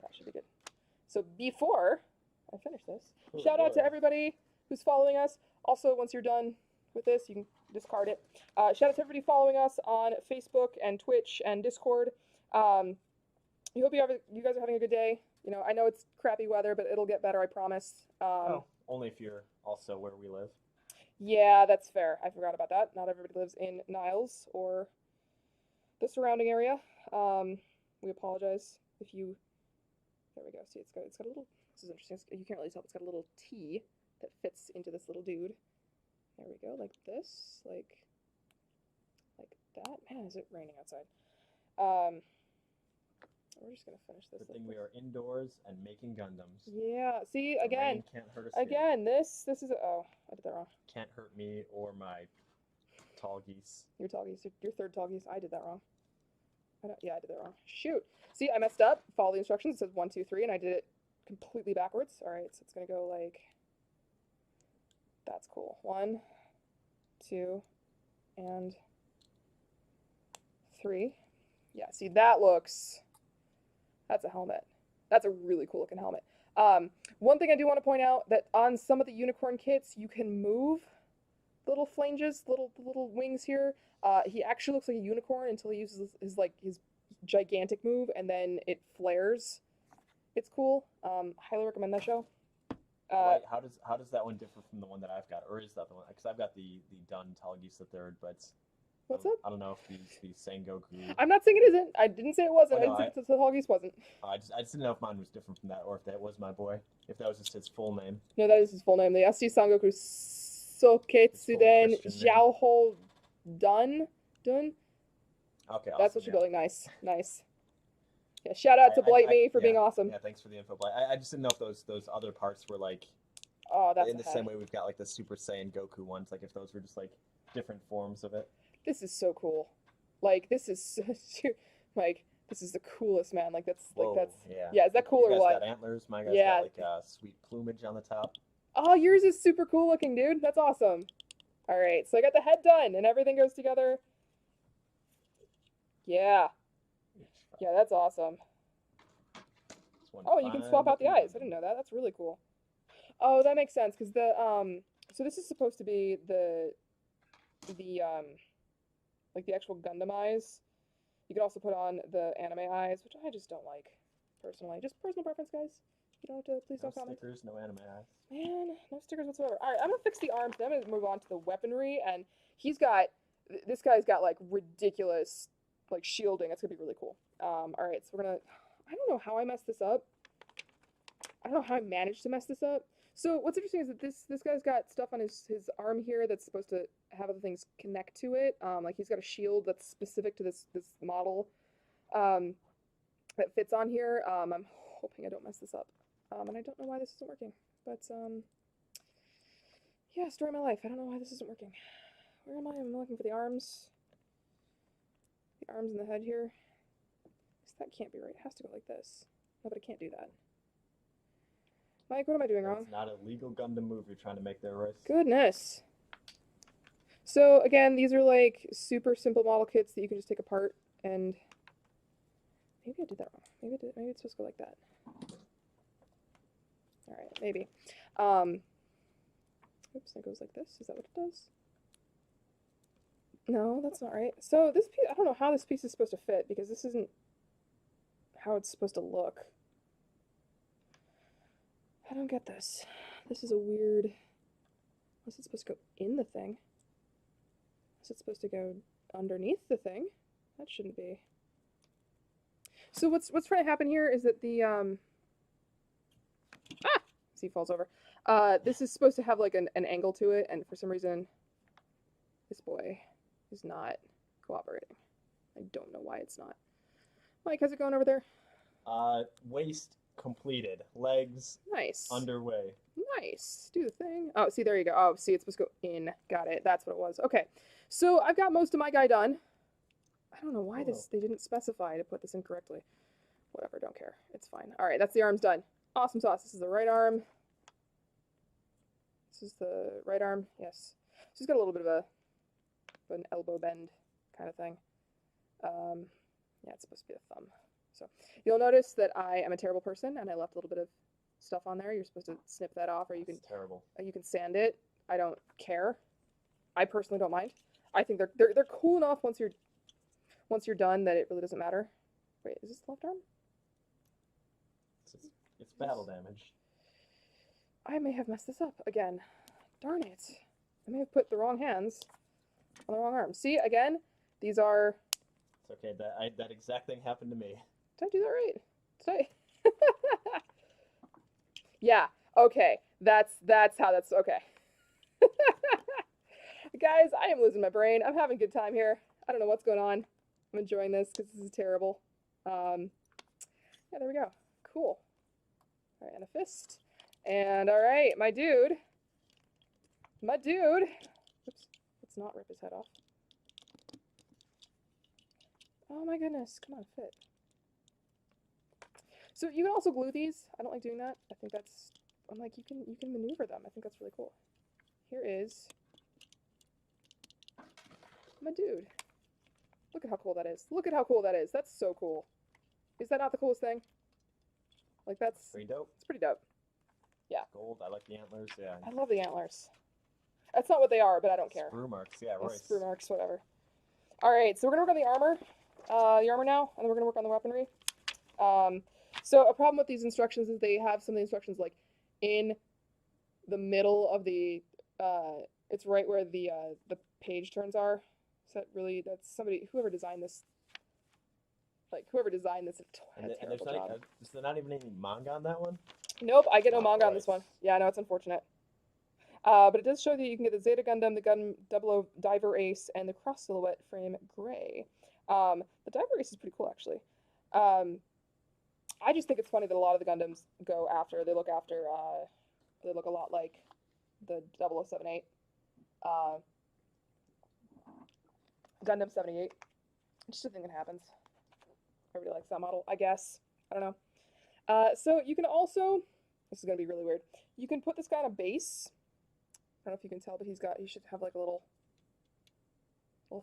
That should be good. So B4, I finished this. Oh, Shout out boy. to everybody who's following us. Also, once you're done with this, you can discard it. Shout out to everybody following us on Facebook and Twitch and Discord. We hope you guys are having a good day. You know, I know it's crappy weather, but it'll get better, I promise. Oh, only if you're also where we live. Yeah, that's fair. I forgot about that. Not everybody lives in Niles or the surrounding area. We apologize if you. There we go. See, it's got a little. This is interesting. You can't really tell. It's got a little T that fits into this little dude. There we go, like this, like that. Man, is it raining outside? We're just gonna finish this. Good thing we are indoors and making Gundams. Yeah. See, The again. rain can't hurt us here. Again, this is. Oh, I did that wrong. Can't hurt me or my tall geese. Your tall geese. Your third tall geese. I did that wrong. Yeah, I did that wrong. Shoot. See, I messed up. Follow the instructions. It says 1, 2, 3, and I did it completely backwards. All right, so it's gonna go like. That's cool. 1, 2, and 3. Yeah. See, that looks. That's a helmet. That's a really cool looking helmet. One thing I do want to point out that on some of the unicorn kits, you can move little flanges, little wings here. He actually looks like a unicorn until he uses his gigantic move, and then it flares. It's cool. Highly recommend that show. Right, how does that one differ from the one that I've got, or is that the one? Because I've got the Dun Talgeese the third, but what's up? I don't know if the Sengoku. I'm not saying it isn't. I didn't say it wasn't. Oh, no, I didn't say the Talgeese wasn't. I just didn't know if mine was different from that, or if that was my boy. If that was just his full name. No, that is his full name. The SC Sangoku Soketsuden Christian name. Xiaoho Dun. Okay, awesome, That's what you're building. Nice. Yeah, shout out to Blight Me for being awesome. Yeah, thanks for the info, Blight. I just didn't know if those other parts were like that's in the same way we've got like the Super Saiyan Goku ones, like if those were just like different forms of it. This is so cool. Like this is this is the coolest, man. Like that's yeah. Is that cool you or guys what? got antlers. My guy's Yeah. got like sweet plumage on the top. Oh, yours is super cool looking, dude. That's awesome. All right, so I got the head done and everything goes together. Yeah. Yeah, that's awesome. Oh, you can swap out the eyes. I didn't know that. That's really cool. Oh, that makes sense because so this is supposed to be the like the actual Gundam eyes. You could also put on the anime eyes, which I just don't like personally. Just personal preference, guys. You don't have to. Please don't comment. No stickers, no anime eyes. Man, no stickers whatsoever. All right, I'm gonna fix the arms. Then I'm gonna move on to the weaponry, and this guy's got like ridiculous like shielding. It's gonna be really cool. All right, so we're gonna. I don't know how I messed this up. I don't know how I managed to mess this up. So what's interesting is that this guy's got stuff on his arm here that's supposed to have other things connect to it. Like he's got a shield that's specific to this model that fits on here. I'm hoping I don't mess this up. And I don't know why this isn't working. But yeah, story of my life. I don't know why this isn't working. Where am I? I'm looking for the arms. The arms and the head here. That can't be right. It has to go like this. No, but I can't do that. Mike, what am I doing wrong? It's not a legal Gundam move you're trying to make there, Royce. Goodness. So, again, these are like super simple model kits that you can just take apart and... Maybe I did that wrong. Maybe it's supposed to go like that. Alright, maybe. Oops, it goes like this. Is that what it does? No, that's not right. So this piece, I don't know how this piece is supposed to fit because this isn't how it's supposed to look. I don't get this. This is a weird... Unless it's supposed to go in the thing. Unless it's supposed to go underneath the thing. That shouldn't be. So what's trying to happen here is that the see, falls over. This is supposed to have like an angle to it, and for some reason this boy is not cooperating. I don't know why it's not. Mike, how's it going over there? Waist completed. Legs nice. Underway. Nice. Do the thing. Oh, see, there you go. Oh, see, it's supposed to go in. Got it. That's what it was. Okay. So I've got most of my guy done. I don't know why they didn't specify to put this in correctly. Whatever, don't care. It's fine. All right, that's the arms done. Awesome sauce. This is the right arm. This is the right arm. Yes. She's got a little bit of an elbow bend kind of thing. Yeah, it's supposed to be a thumb. So you'll notice that I am a terrible person, and I left a little bit of stuff on there. You're supposed to snip that off, or That's terrible. you can sand it. I don't care. I personally don't mind. I think they're cool enough once you're done that it really doesn't matter. Wait, is this left arm? It's battle damage. I may have messed this up again. Darn it. I may have put the wrong hands on the wrong arm. See, again, these are... It's okay, that exact thing happened to me. Did I do that right? Did I? Yeah, okay. That's how that's... Okay. Guys, I am losing my brain. I'm having a good time here. I don't know what's going on. I'm enjoying this because this is terrible. Yeah, there we go. Cool. All right, and a fist. And all right, my dude. Oops, let's not rip his head off. Oh my goodness, come on, fit. So you can also glue these. I don't like doing that. I think that's, I'm like, you can maneuver them. I think that's really cool. Here is my dude. Look at how cool that is. Look at how cool that is. That's so cool. Is that not the coolest thing? Like, that's pretty dope. It's pretty dope. Yeah. Gold. I like the antlers. Yeah. I love the antlers. That's not what they are, but I don't care. Sprue marks. Yeah, Royce. Sprue marks, whatever. All right, so we're gonna work on the armor now, and then we're gonna work on the weaponry. So a problem with these instructions is they have some of the instructions like in the middle of the. It's right where the page turns are. So that's somebody, whoever designed this. Like whoever designed this, had a terrible job. Is there not even any manga on that one? Nope, I get no manga on this one. Yeah, no, it's unfortunate. But it does show that you can get the Zeta Gundam, the Gundam 00 Diver Ace, and the Cross Silhouette Frame Gray. The Diver Ace is pretty cool, actually. I just think it's funny that a lot of the Gundams they look a lot like the 0078. Gundam 78. It's just a thing that happens. Everybody likes that model, I guess. I don't know. So you can also, this is going to be really weird, you can put this guy on a base. I don't know if you can tell, but he should have like a little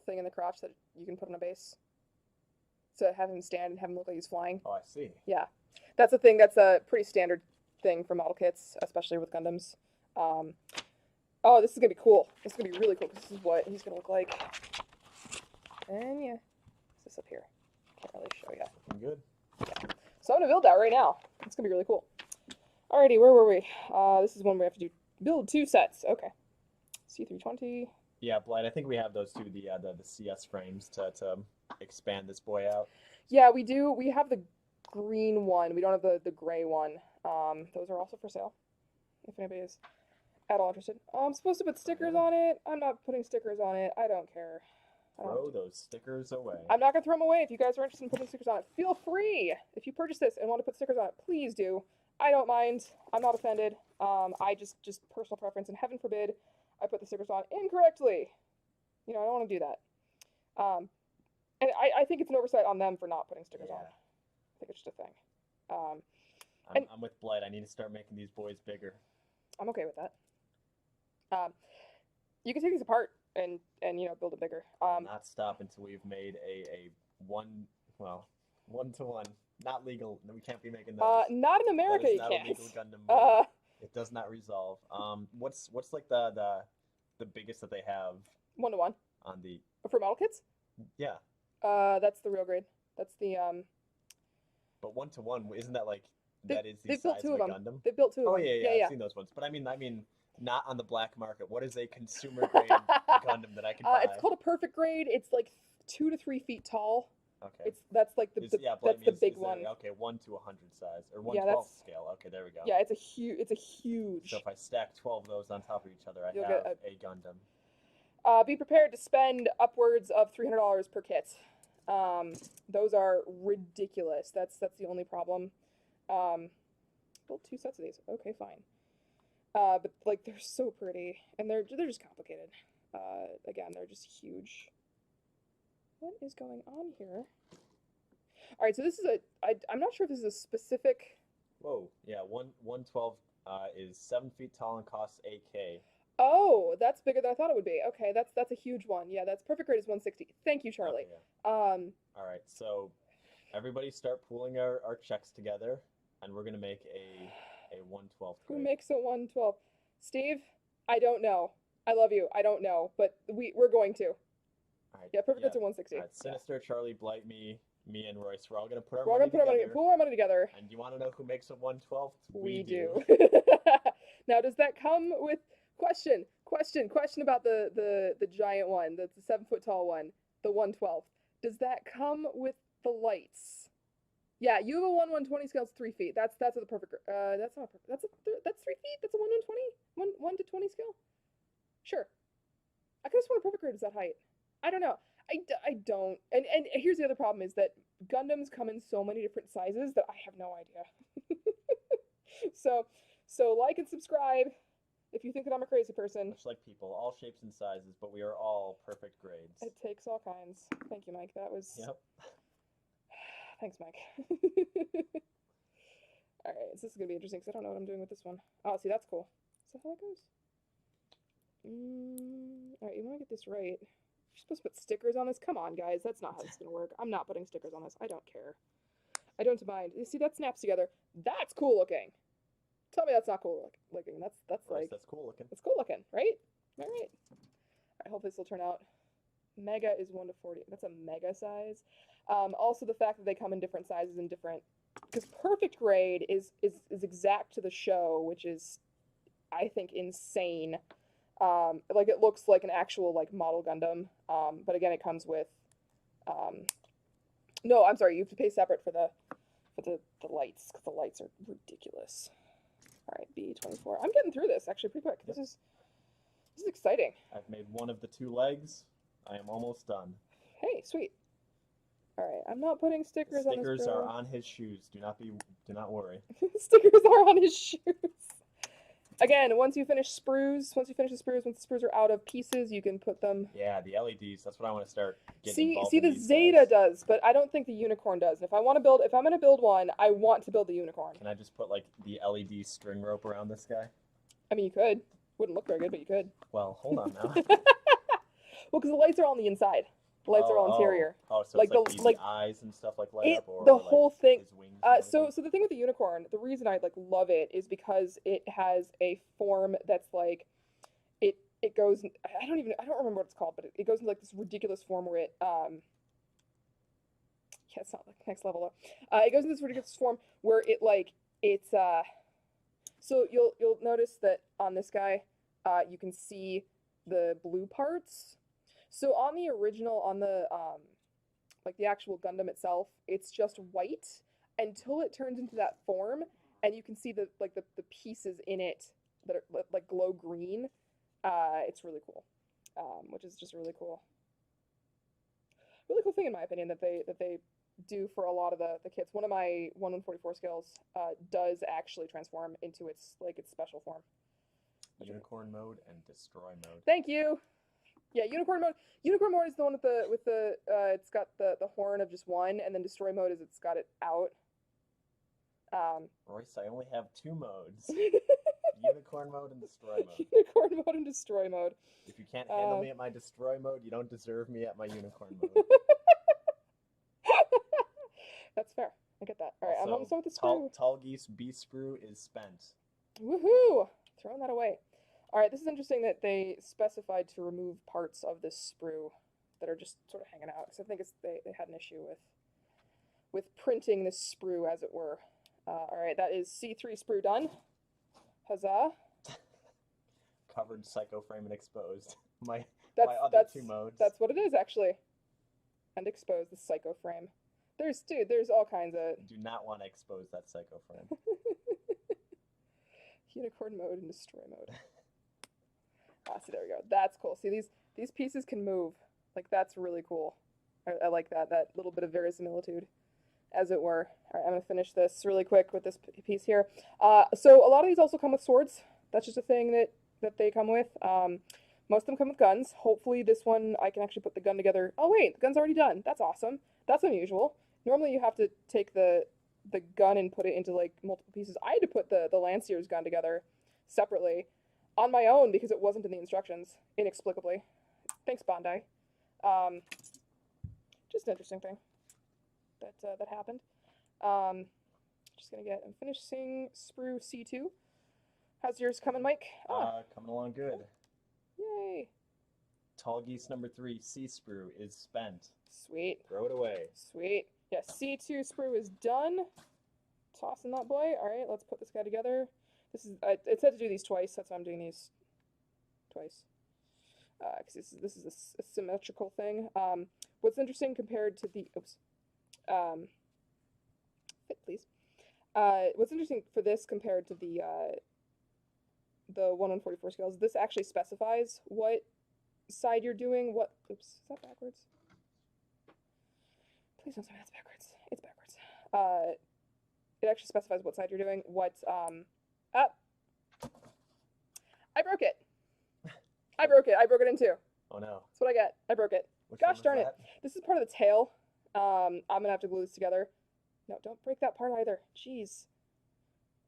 thing in the crotch that you can put on a base. So have him stand and have him look like he's flying. Oh, I see. Yeah. That's a thing, that's a pretty standard thing for model kits, especially with Gundams. Oh, this is going to be cool. This is going to be really cool, because this is what he's going to look like. And yeah, what's this up here? Can't really show you. Looking good. Yeah. So I'm going to build that right now. It's going to be really cool. Alrighty, where were we? This is one we have to build 2 sets. Okay. C320. Yeah, Blight, I think we have those two, the CS frames to expand this boy out. Yeah, we do. We have the green one. We don't have the gray one. Those are also for sale, if anybody is at all interested. I'm supposed to put stickers on it. I'm not putting stickers on it. I don't care. Throw those stickers away. I'm not going to throw them away. If you guys are interested in putting stickers on it, feel free. If you purchase this and want to put stickers on it, please do. I don't mind. I'm not offended. I just personal preference, and heaven forbid I put the stickers on incorrectly. You know, I don't want to do that. And I think it's an oversight on them for not putting stickers on. I think it's just a thing. I'm with Blight. I need to start making these boys bigger. I'm okay with that. You can take these apart and you know, build it bigger. Not stop until we've made a one-to-one. Not legal. We can't be making those. Not in America, you can't. That is not a legal Gundam move. It does not resolve. What's like the biggest that they have? 1-to-1. On the for model kits? Yeah. That's the real grade. That's the But 1-to-1, isn't that like that is the size of a Gundam? They built 2 of them. Oh yeah, I've seen those ones. But I mean, not on the black market. What is a consumer grade Gundam that I can buy? It's called a perfect grade. It's like 2 to 3 feet tall. Okay. That's like the big one. Okay, 1 to 100 size or 1/12 scale. Okay, there we go. Yeah, it's a huge. So if I stack 12 of those on top of each other, I have a Gundam. Be prepared to spend upwards of $300 per kit. Those are ridiculous. That's the only problem. Built 2 sets of these. Okay, fine. But like they're so pretty, and they're just complicated. Again, they're just huge. What is going on here? All right, so this is I'm not sure if this is a specific. Whoa, yeah, 1/12 is 7 feet tall and costs $8K. Oh, that's bigger than I thought it would be. Okay, that's a huge one. Yeah, that's perfect grade is 160. Thank you, Charlie. Okay, yeah. Um, All right, so everybody start pooling our checks together, and we're gonna make a 1/12 who grade. makes a 112? Steve, I don't know. I love you. I don't know, but we're going to. All right, Yeah, perfect yeah. grades are 160. All right, Yeah. Sinister, Charlie, Blight, me, and Royce. We're all gonna put our We're money gonna put our money, together. pool our money together. And you want to know who makes a 1/12? We do. do. Now, does that come with question about the giant one, the 7 foot tall one, the 112? Does that come with the lights? Yeah, you have a 1/120 scale. It's 3 feet. That's a perfect. That's not perfect. That's 3 feet. That's a 1/120. 1 to 20 scale. Sure. I could have sworn a perfect grade is that height. I don't know. I don't. And here's the other problem is that Gundams come in so many different sizes that I have no idea. So like and subscribe if you think that I'm a crazy person. Much like people, all shapes and sizes, but we are all perfect grades. It takes all kinds. Thank you, Mike. That was. Yep. Thanks, Mike. All right, so this is gonna be interesting because I don't know what I'm doing with this one. Oh, see, that's cool. Is that how it goes? All right, you want to get this right. You're supposed to put stickers on this? Come on, guys. That's not how this is going to work. I'm not putting stickers on this. I don't care. I don't mind. You see, that snaps together. That's cool looking. Tell me that's not cool looking. That's Royce, like... that's cool looking. That's cool looking, right? All right. I hope this will turn out. Mega is 1 to 40. That's a mega size. Also, the fact that they come in different sizes and different... Because perfect grade is exact to the show, which is, I think, insane. Like it looks like an actual like model Gundam, but again it comes with no, I'm sorry, you have to pay separate for the lights because the lights are ridiculous. All right, B24. I'm getting through this actually pretty quick. Yep. This is exciting. I've made one of the 2 legs. I am almost done. Hey, sweet. All right, I'm not putting stickers on this. Stickers are on his shoes. Do not worry. Stickers are on his shoes. Again, once you finish the sprues, once the sprues are out of pieces, you can put them. Yeah, the LEDs. That's what I want to start getting involved See, in the these Zeta guys. does, but I don't think the unicorn does. And if I'm gonna build one, I want to build the unicorn. Can I just put like the LED string rope around this guy? I mean, you could. Wouldn't look very good, but you could. Well, hold on now. Well, because the lights are all on the inside. The lights are all interior. Oh, so like it's the the eyes and stuff like light up, or the like whole thing. his wings and So everything? the thing with the unicorn, the reason I like love it is because it has a form that's like, it goes. I don't remember what it's called, but it goes into like this ridiculous form where it yeah, it's not like next level though. It goes into this ridiculous form where it like it's so you'll notice that on this guy, you can see the blue parts. So on the original, on the like the actual Gundam itself, it's just white until it turns into that form, and you can see the pieces in it that are like glow green. It's really cool, which is just really cool thing in my opinion that they do for a lot of the kits. One of my 1/144 scales does actually transform into its special form. Unicorn mode and destroy mode. Thank you. Yeah, unicorn mode. Unicorn mode is the one with the it's got the horn of just one, and then destroy mode is it's got it out. Royce, I only have 2 modes. Unicorn mode and destroy mode. Unicorn mode and destroy mode. If you can't handle me at my destroy mode, you don't deserve me at my unicorn mode. That's fair. I get that. All right, Also, I'm almost done with the sprue. Tall Geese B sprue is spent. Woohoo! Throwing that away. All right, this is interesting that they specified to remove parts of this sprue that are just sort of hanging out, because I think they had an issue with printing this sprue, as it were. All right, that is C3 sprue done. Huzzah! Covered, psycho frame, and exposed. My other 2 modes. That's what it is, actually. And expose the psycho frame. There's all kinds of... Do not want to expose that psycho frame. Unicorn mode and destroy mode. See, there we go. That's cool. See, these pieces can move. Like, that's really cool. I like that little bit of verisimilitude, as it were. All right, I'm going to finish this really quick with this piece here. So a lot of these also come with swords. That's just a thing that they come with. Most of them come with guns. Hopefully this one, I can actually put the gun together. Oh, wait, the gun's already done. That's awesome. That's unusual. Normally you have to take the gun and put it into, like, multiple pieces. I had to put the Lancier's gun together separately. on my own because it wasn't in the instructions, inexplicably. Thanks, Bandai. Just an interesting thing that happened. Just gonna get, I'm finishing sprue C2. How's yours coming, Mike? Coming along good. Yay. Tall Geese number 3 C sprue is spent. Sweet. Throw it away. Sweet. Yeah, C2 sprue is done. Tossing that boy. All right, let's put this guy together. This is it said to do these twice. That's why I'm doing these twice. Because this is a symmetrical thing. What's interesting compared to the fit, please. What's interesting for this compared to the 1/44 scales, this actually specifies what side you're doing. What? Oops, is that backwards? Please don't tell me that's backwards. It's backwards. It actually specifies what side you're doing. What? Up. I broke it. I broke it. I broke it in two. Oh no. That's what I get. I broke it. Which Gosh darn it. that? This is part of the tail. I'm gonna have to glue this together. No, don't break that part either. Jeez.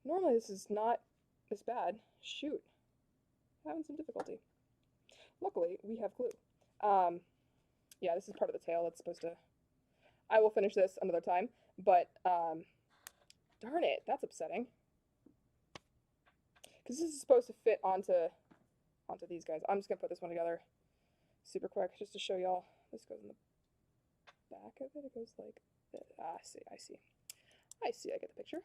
Normally this is not this bad. Shoot. Having some difficulty. Luckily, we have glue. Yeah, this is part of the tail. That's supposed to... I will finish this another time, but darn it, that's upsetting. Because this is supposed to fit onto these guys. I'm just gonna put this one together super quick just to show y'all. This goes in the back of it. It goes like this. Ah, I see. I get the picture.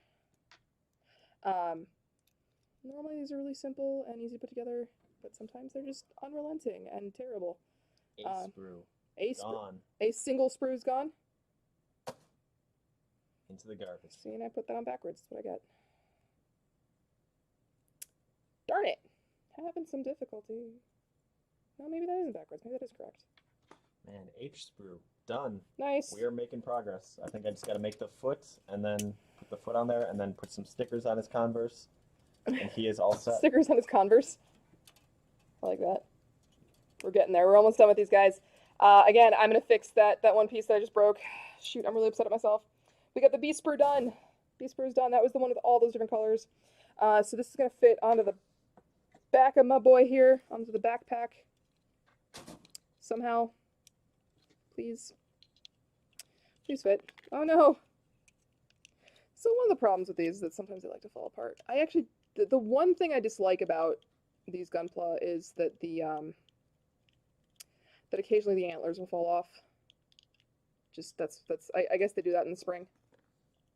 Normally these are really simple and easy to put together, but sometimes they're just unrelenting and terrible. A sprue. Gone. A single sprue's gone. Into the garbage. See, and I put that on backwards. That's what I get. Darn it. Having some difficulty. No, maybe that isn't backwards. Maybe that is correct. Man, H sprue. Done. Nice. We are making progress. I think I just got to make the foot and then put the foot on there and then put some stickers on his Converse. And he is all set. Stickers on his Converse. I like that. We're getting there. We're almost done with these guys. Again, I'm going to fix that one piece that I just broke. Shoot, I'm really upset at myself. We got the B sprue done. B sprue is done. That was the one with all those different colors. So this is going to fit onto the back of my boy here, onto the backpack. Somehow. Please. Please fit. Oh no. So one of the problems with these is that sometimes they like to fall apart. I actually, the one thing I dislike about these Gunpla is that that occasionally the antlers will fall off. Just I guess they do that in the spring.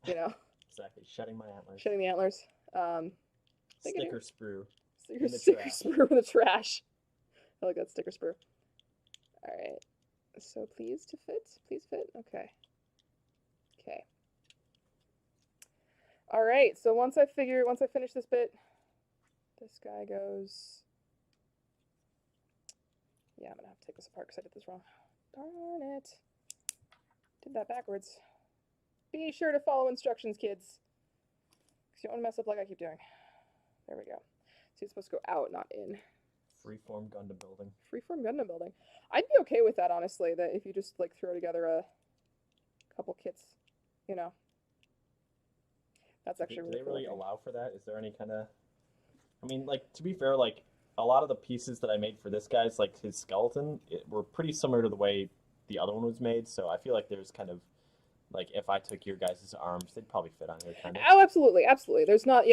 You know. Exactly. Shedding my antlers. Shedding the antlers. Sticker sprue. Sticker sprue in the trash. I like that sticker sprue. All right. So please to fit. Please fit. Okay. Okay. All right. So once I finish this bit, this guy goes. Yeah, I'm gonna have to take this apart because I did this wrong. Darn it. Did that backwards. Be sure to follow instructions, kids. Because you don't want to mess up like I keep doing. There we go. So you're supposed to go out, not in. Freeform Gundam building. Freeform Gundam building. I'd be okay with that, honestly, that if you just, like, throw together a couple kits, you know. That's actually really cool. Do they really allow for that? Is there any kind of... I mean, like, to be fair, like, a lot of the pieces that I made for this guy's, like, his skeleton, were pretty similar to the way the other one was made, so I feel like there's kind of... Like, if I took your guys' arms, they'd probably fit on here, kind of. Oh, absolutely, absolutely. There's not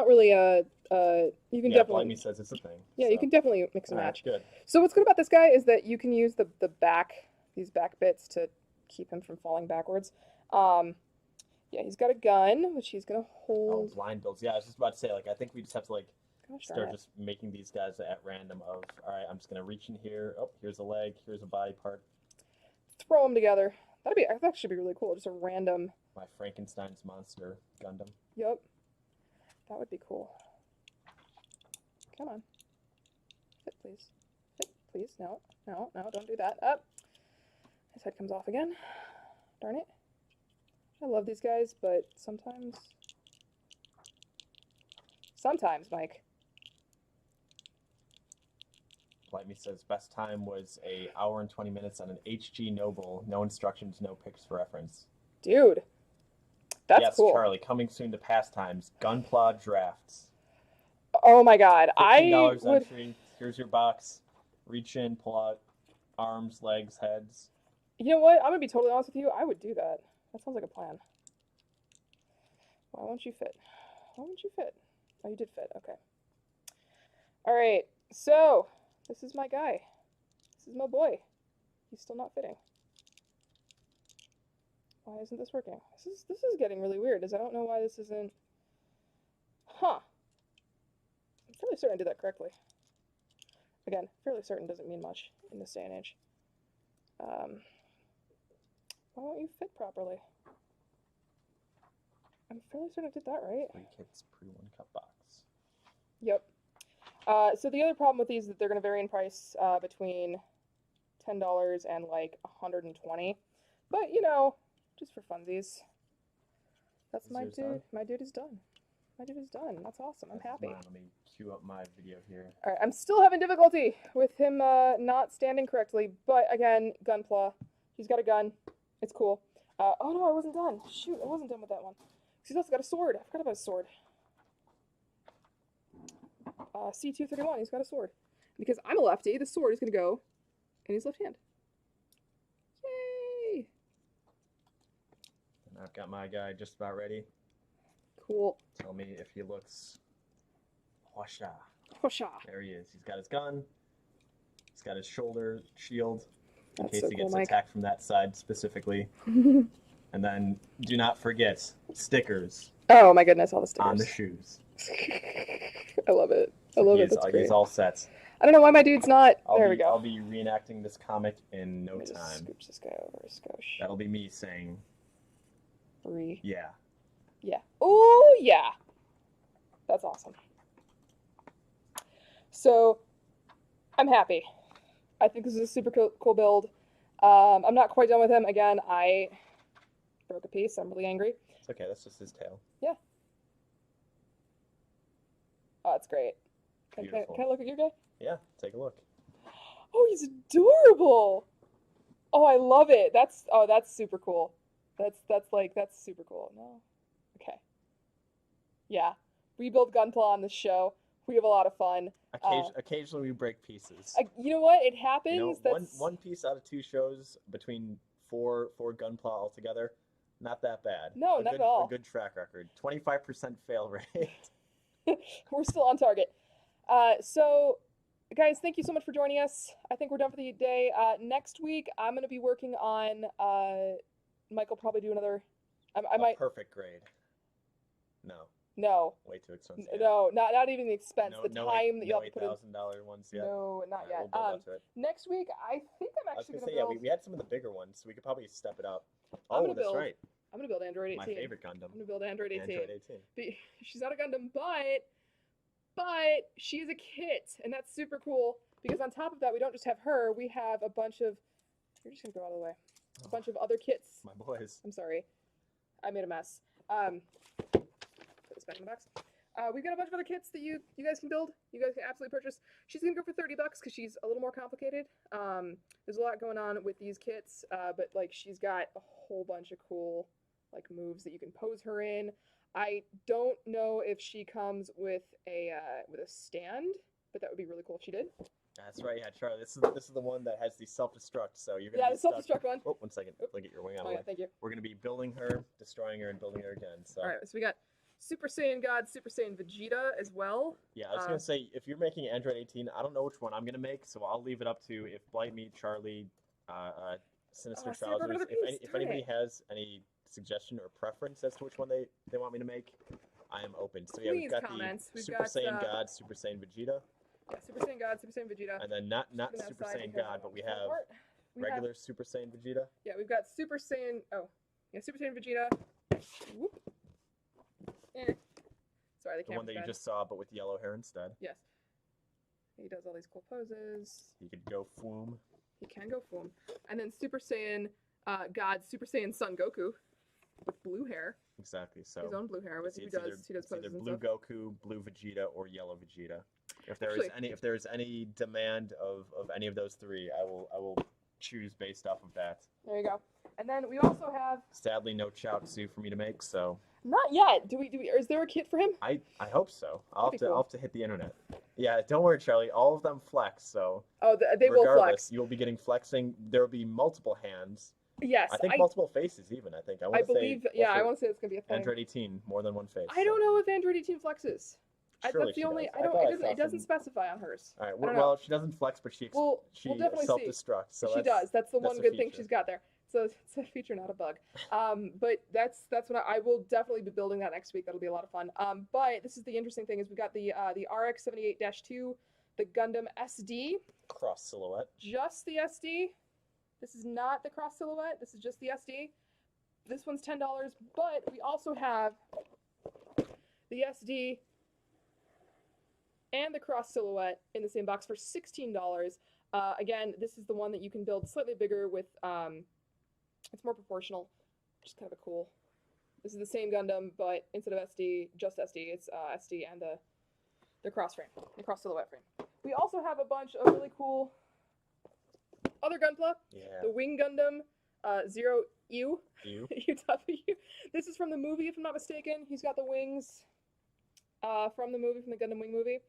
really a, you can definitely... Blimey says it's a thing. Yeah, so. You can definitely mix and match. Good. So what's good about this guy is that you can use the back, these back bits to keep him from falling backwards. Yeah, he's got a gun, which he's gonna hold. Oh, blind builds. Yeah, I was just about to say, like, I think we just have to, like, Gosh, start just making these guys at random of, all right, I'm just gonna reach in here. Oh, here's a leg. Here's a body part. Throw them together. That'd actually be really cool. Just a random... My Frankenstein's monster Gundam. Yep. That would be cool. Come on. Fit, please. Fit, please. No, no, no, don't do that. Up. His head comes off again. Darn it. I love these guys, but sometimes... Sometimes, Mike. Lightme says best time was an hour and 20 minutes on an HG Noble. No instructions, no pics for reference. Dude, that's cool. Yes, Charlie, coming soon to Pastimes. Gunpla drafts. Oh my god. I $15 would. entry. Here's your box. Reach in, pull out arms, legs, heads. You know what? I'm gonna be totally honest with you. I would do that. That sounds like a plan. Why won't you fit? Why won't you fit? Oh, you did fit. Okay. All right. So this is my guy. This is my boy. He's still not fitting. Why isn't this working? This is getting really weird. I don't know why this isn't. Huh. I'm fairly certain I did that correctly. Again, fairly certain doesn't mean much in this day and age. Why won't you fit properly? I'm fairly certain I did that right. 3 kits per 1 cup box. Yep. So the other problem with these is that they're going to vary in price between $10 and like $120. But you know, just for funsies. That's my dude. Done? My dude is done. My dude is done. That's awesome. I'm happy. Let me cue up my video here. All right, I'm still having difficulty with him not standing correctly. But again, Gunpla. He's got a gun. It's cool. Oh no, I wasn't done. Shoot, I wasn't done with that one. He's also got a sword. I forgot about his sword. C231, he's got a sword. Because I'm a lefty, the sword is going to go in his left hand. Yay! And I've got my guy just about ready. Cool. Tell me if he looks... Hwasha. Hwasha. There he is. He's got his gun. He's got his shoulder shield. In That's case so he cool, gets Mike. attacked from that side specifically. And then do not forget stickers Oh my goodness, all the stickers. on the shoes. I love it. I So love it. That's great. He's all set. I don't know why my dude's not. There we go. I'll be reenacting this comic in no Let me just time. scooch this guy over. Skosh. That'll be me saying, 3. yeah. Yeah. Oh yeah. That's awesome. So, I'm happy. I think this is a super cool build. I'm not quite done with him. Again, I broke a piece. I'm really angry. It's okay. That's just his tail. Yeah. Oh, it's great. Can I look at your guy? Yeah, take a look. Oh, he's adorable. Oh, I love it. That's super cool. That's super cool. No. Okay. Yeah. We build Gunpla on this show. We have a lot of fun. Occasionally we break pieces. You know what? It happens. You know, one piece out of 2 shows between four Gunpla altogether, not that bad. No, not at all. A good track record. 25% fail rate. We're still on target. So, guys, thank you so much for joining us. I think we're done for the day. Next week, I'm going to be working on. Mike will probably do another. I might. Perfect grade. No. No. Way too expensive. No, not even the expense. No, the time that you have to put in. $8,000 ones yet. No, not yet. We'll build up to it. Next week, I think I'm actually going to build. Yeah, we had some of the bigger ones, so we could probably step it up. That's right. I'm going to build Android 18. My favorite Gundam. I'm going to build Android 18. Android 18. She's not a Gundam, but she is a kit, and that's super cool. Because on top of that, we don't just have her. We have a bunch of. You're just going to go out of the way. A bunch of other kits. My boys. I'm sorry. I made a mess. Put this back in the box. We've got a bunch of other kits that you guys can build. You guys can absolutely purchase. She's gonna go for $30 because she's a little more complicated. There's a lot going on with these kits, but like she's got a whole bunch of cool like moves that you can pose her in. I don't know if she comes with a stand, but that would be really cool if she did. That's right, yeah, Charlie. This is the one that has the self-destruct, so you're gonna the self-destruct one. Oh, 1 second. Look at your wing on yeah, thank you. We're gonna be building her, destroying her, and building her again. So. All right, so we got Super Saiyan God, Super Saiyan Vegeta as well. Yeah, I was gonna say if you're making Android 18, I don't know which one I'm gonna make, so I'll leave it up to if Blight Me, Charlie, Sinister Trousers. If anybody has any suggestion or preference as to which one they want me to make, I am open. So yeah, we've got the Super Saiyan God, Super Saiyan Vegeta. Yeah, Super Saiyan God, Super Saiyan Vegeta. And then not Super Saiyan God, but we have regular Super Saiyan Vegeta. Yeah, we've got Super Saiyan. Oh, yeah, Super Saiyan Vegeta. Whoop. Sorry, the one that you just saw, but with yellow hair instead. Yes. He does all these cool poses. He could go Foom. He can go Foom. And then Super Saiyan God, Super Saiyan Son Goku with blue hair. Exactly. So his own blue hair. With he does poses. Either blue Goku, blue Vegeta, or yellow Vegeta. If there is any demand of any of those 3, I will choose based off of that. There you go. And then we also have Sadly, no Chaozu for me to make, so not yet. Do we? Is there a kit for him? I hope so. I'll That'd have be I'll have to hit the internet. Yeah, don't worry, Charlie. All of them flex, so Oh, they will regardless, flex. you'll be getting flexing. There will be multiple hands. Yes, I think multiple faces even. I think I I want to say. believe. Yeah, I want to say it's gonna be a thing. Android 18, more than one face. I don't know if Android 18 flexes. Surely That's the she only. does. I don't. thought I It saw doesn't some- specify on hers. All right. I don't Well, know. she doesn't flex, but she We'll definitely see. self-destructs. So She does. That's the that's one a good thing feature. she's got there. So it's a feature, not a bug. But that's what I will definitely be building that next week. That'll be a lot of fun. But this is the interesting thing is we got the RX-78-2, the Gundam SD, cross silhouette. just the SD. This is not the cross silhouette. This is just the SD. This one's $10, but we also have the SD and the cross silhouette in the same box for $16. Again, this is the one that you can build slightly bigger with, it's more proportional, which is kind of a cool. This is the same Gundam, but instead of SD, just SD, it's SD and the cross frame, the cross silhouette frame. We also have a bunch of really cool other Gunpla. Yeah. The Wing Gundam, Zero U. You. UW. This is from the movie, if I'm not mistaken. He's got the wings from the movie, from the Gundam Wing movie.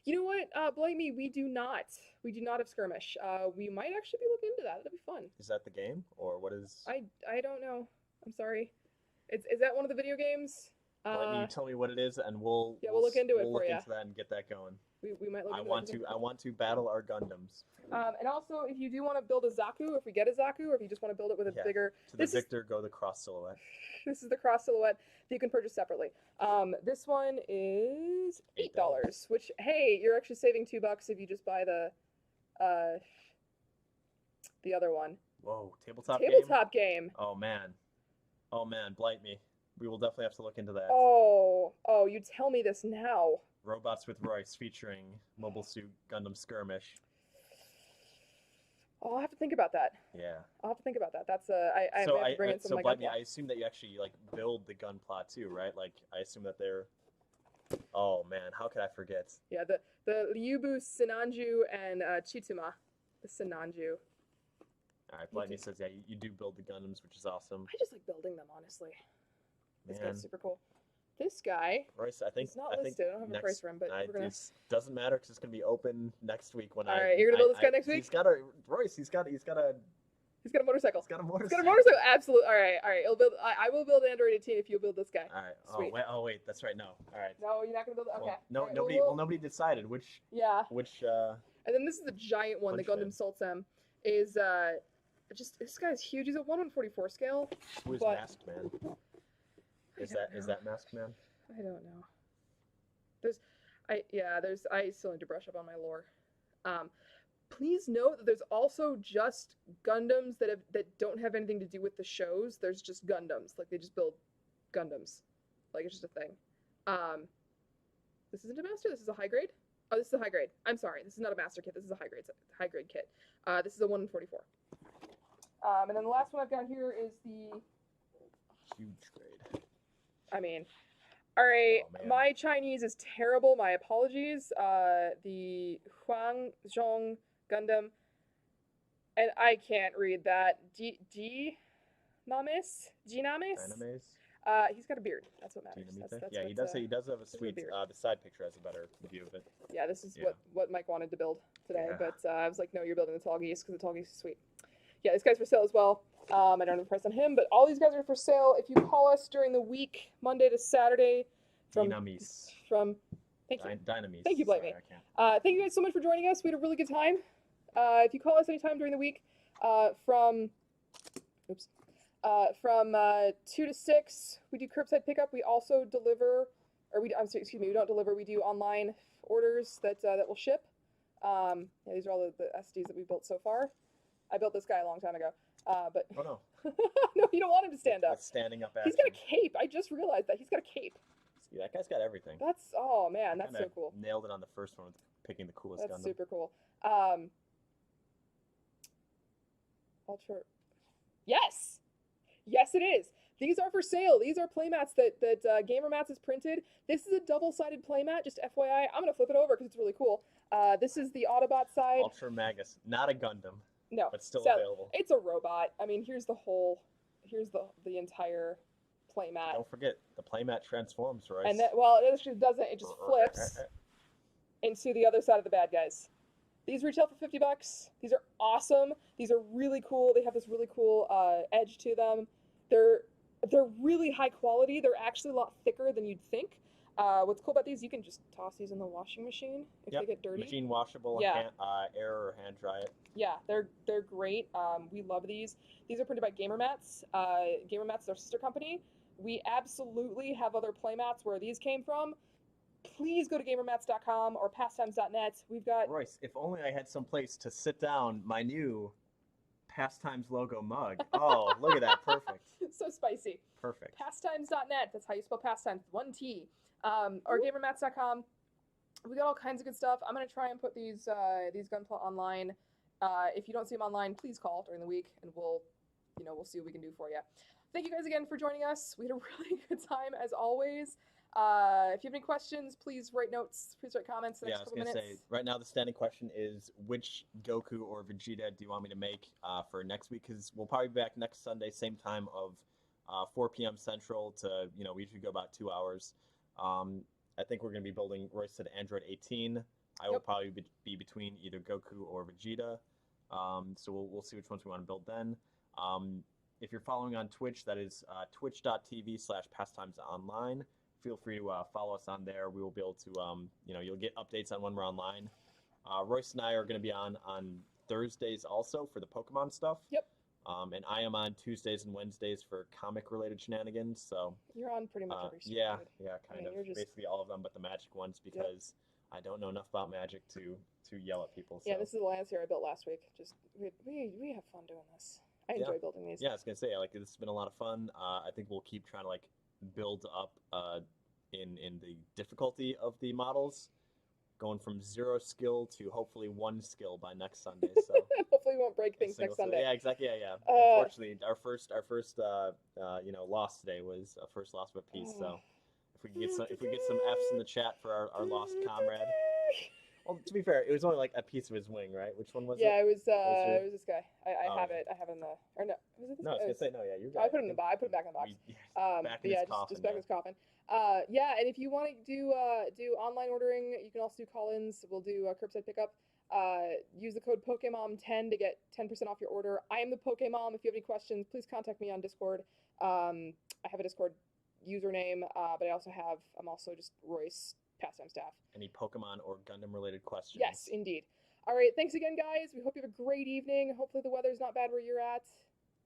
You know what? Blame me. We do not have skirmish. We might actually be looking into that. That'd be fun. Is that the game or what is? I don't know. I'm sorry. Is that one of the video games? Why you tell me what it is, and we'll look into it we'll for look ya. into that and get that going. We might look I into want that. I want to battle our Gundams. And also, if you do want to build a Zaku, if we get a Zaku, or if you just want to build it with a Yeah. bigger, To the victor go the cross silhouette. this is the cross silhouette that you can purchase separately. This one is $8, which, hey, you're actually saving $2 if you just buy the other one. Whoa, tabletop game. Oh man, blight me. We will definitely have to look into that. Oh, you tell me this now. Robots with Royce featuring Mobile Suit Gundam Skirmish. Oh, I'll have to think about that. Yeah. I'll have to think about that. That's I have to bring in some of my blight me. Gunpla. I assume that you actually like build the Gunpla too, right? Like I assume that they're. Oh man, how could I forget? Yeah, the Ryubu Sinanju and Chituma, the Sinanju. All right, blight me says yeah, you do build the Gundams, which is awesome. I just like building them, honestly. This Man. guy's super cool. This guy, Royce, I think it's not listed. I don't have a price for him, but we're gonna. It doesn't matter because it's gonna be open next week when All right, you're gonna build this guy next week. He's got a motorcycle. He's got a motorcycle. He's got a motorcycle. He's got a motorcycle. Absolutely. All right. I will build Android 18 if you build this guy. All right. Sweet. Oh wait, that's right. No. All right. No, you're not gonna build it. Okay. Well, no, All right, nobody decided which. Yeah. Which. And then this is the giant one. The Gundam Sultan is just this guy's huge. He's a 1/144 scale. Who is but- Masked Man? Is that Masked Man? I don't know. I still need to brush up on my lore. Please note that there's also just Gundams that don't have anything to do with the shows. There's just Gundams. Like they just build Gundams. Like it's just a thing. This isn't a master, this is a high grade. Oh, this is a high grade. I'm sorry, this is not a master kit, this is a high grade kit. This is a 1/44. And then the last one I've got here is the Huge grade. I mean, all right, Oh, man. my Chinese is terrible. My apologies. The Huangzhong Gundam, and I can't read that. Dynamis? Dynamis? He's got a beard. That's what matters. Dynamite? That's Yeah, he what's, does. He does have a is a sweet. beard. The side picture has a better view of it. Yeah, this is Yeah. what Mike wanted to build today, Yeah. but I was like, no, you're building the tall geese because the tall geese is sweet. Yeah, this guy's for sale as well. I don't have a price on him, but all these guys are for sale. If you call us during the week, Monday to Saturday, thank you. Dynamis. Thank you, Blight Sorry, Me. I can't. Thank you guys so much for joining us. We had a really good time. If you call us anytime during the week, from 2 to 6, we do curbside pickup. We also deliver, we don't deliver. We do online orders that will ship. Yeah, these are all the SDs that we built so far. I built this guy a long time ago, but Oh no. no, you don't want him to stand up. With standing up He's action. got a cape. I just realized that he's got a cape. See, that guy's got everything. Oh man, that's so Kinda cool. Nailed it on the first one with picking the coolest That's Gundam. super cool. Ultra. Yes, it is. These are for sale. These are playmats that Gamer Mats has printed. This is a double-sided playmat. Just FYI, I'm gonna flip it over because it's really cool. This is the Autobot side. Ultra Magus, not a Gundam. No, but still so available. it's a robot. I mean, here's the entire playmat. Don't forget, the playmat transforms, Royce. And that, well, it actually doesn't. It just flips into the other side of the bad guys. These retail for $50. These are awesome. These are really cool. They have this really cool edge to them. They're really high quality. They're actually a lot thicker than you'd think. What's cool about these, you can just toss these in the washing machine if they get dirty. Machine washable, Yeah. air or hand dry it. Yeah, they're great. We love these. These are printed by GamerMats. GamerMats is our sister company. We absolutely have other playmats where these came from. Please go to gamermats.com or pastimes.net. We've got Royce, if only I had some place to sit down my new Pastimes logo mug. Oh, look at that. Perfect. so spicy. Perfect. Pastimes.net. That's how you spell pastimes. 1 T. Or gamermats.com. We got all kinds of good stuff. I'm gonna try and put these Gunpla online. If you don't see them online, please call during the week, and we'll see what we can do for you. Thank you guys again for joining us. We had a really good time as always. If you have any questions, please write notes. Please write comments. The next couple minutes. Say right now the standing question is which Goku or Vegeta do you want me to make for next week? Because we'll probably be back next Sunday, same time of 4 p.m. Central to we usually go about 2 hours. I think we're going to be building, Royce said, Android 18. I will probably be between either Goku or Vegeta. So we'll see which ones we want to build then. If you're following on Twitch, that is twitch.tv/pastimesonline. Feel free to follow us on there. We will be able to, you'll get updates on when we're online. Royce and I are going to be on Thursdays also for the Pokemon stuff. Yep. And I am on Tuesdays and Wednesdays for comic-related shenanigans. So you're on pretty much every stream. Yeah, kind of. Basically all of them, but the Magic ones because I don't know enough about Magic to yell at people. So. Yeah, this is the Lancer I built last week. Just we have fun doing this. I enjoy building these. Yeah, I was gonna say this has been a lot of fun. I think we'll keep trying to build up in the difficulty of the models, going from 0 skill to hopefully 1 skill by next Sunday. So hopefully we won't break things next Sunday. Yeah, exactly. Yeah. Unfortunately, our first loss today was a first loss of a piece. So if we get some Fs in the chat for our lost comrade. Well, to be fair, it was only a piece of his wing, right? Which one was it? Yeah, it was this guy. I have it. I have it in the or no. Was it this guy? No, I was gonna say no. Yeah, you got it. I put it in the box. I put it back in the box. Back in his coffin. Just back in his coffin. Yeah, and if you want to do online ordering, you can also do call-ins. We'll do curbside pickup. Use the code Pokemom10 to get 10% off your order. I am the Pokemom. If you have any questions, please contact me on Discord. I have a Discord username, but I'm also just Royce Pastime Staff. Any Pokemon or Gundam related questions? Yes, indeed. All right, thanks again, guys. We hope you have a great evening. Hopefully the weather's not bad where you're at.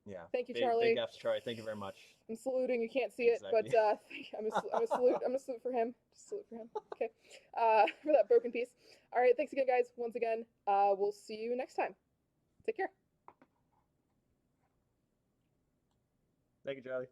Yeah. Thank you, Charlie. Big F's, Charlie. Thank you very much. I'm saluting. You can't see it, but I'm a salute. I'm a salute for him. Just salute for him. Okay. For that broken piece. All right. Thanks again, guys. Once again, we'll see you next time. Take care. Thank you, Charlie.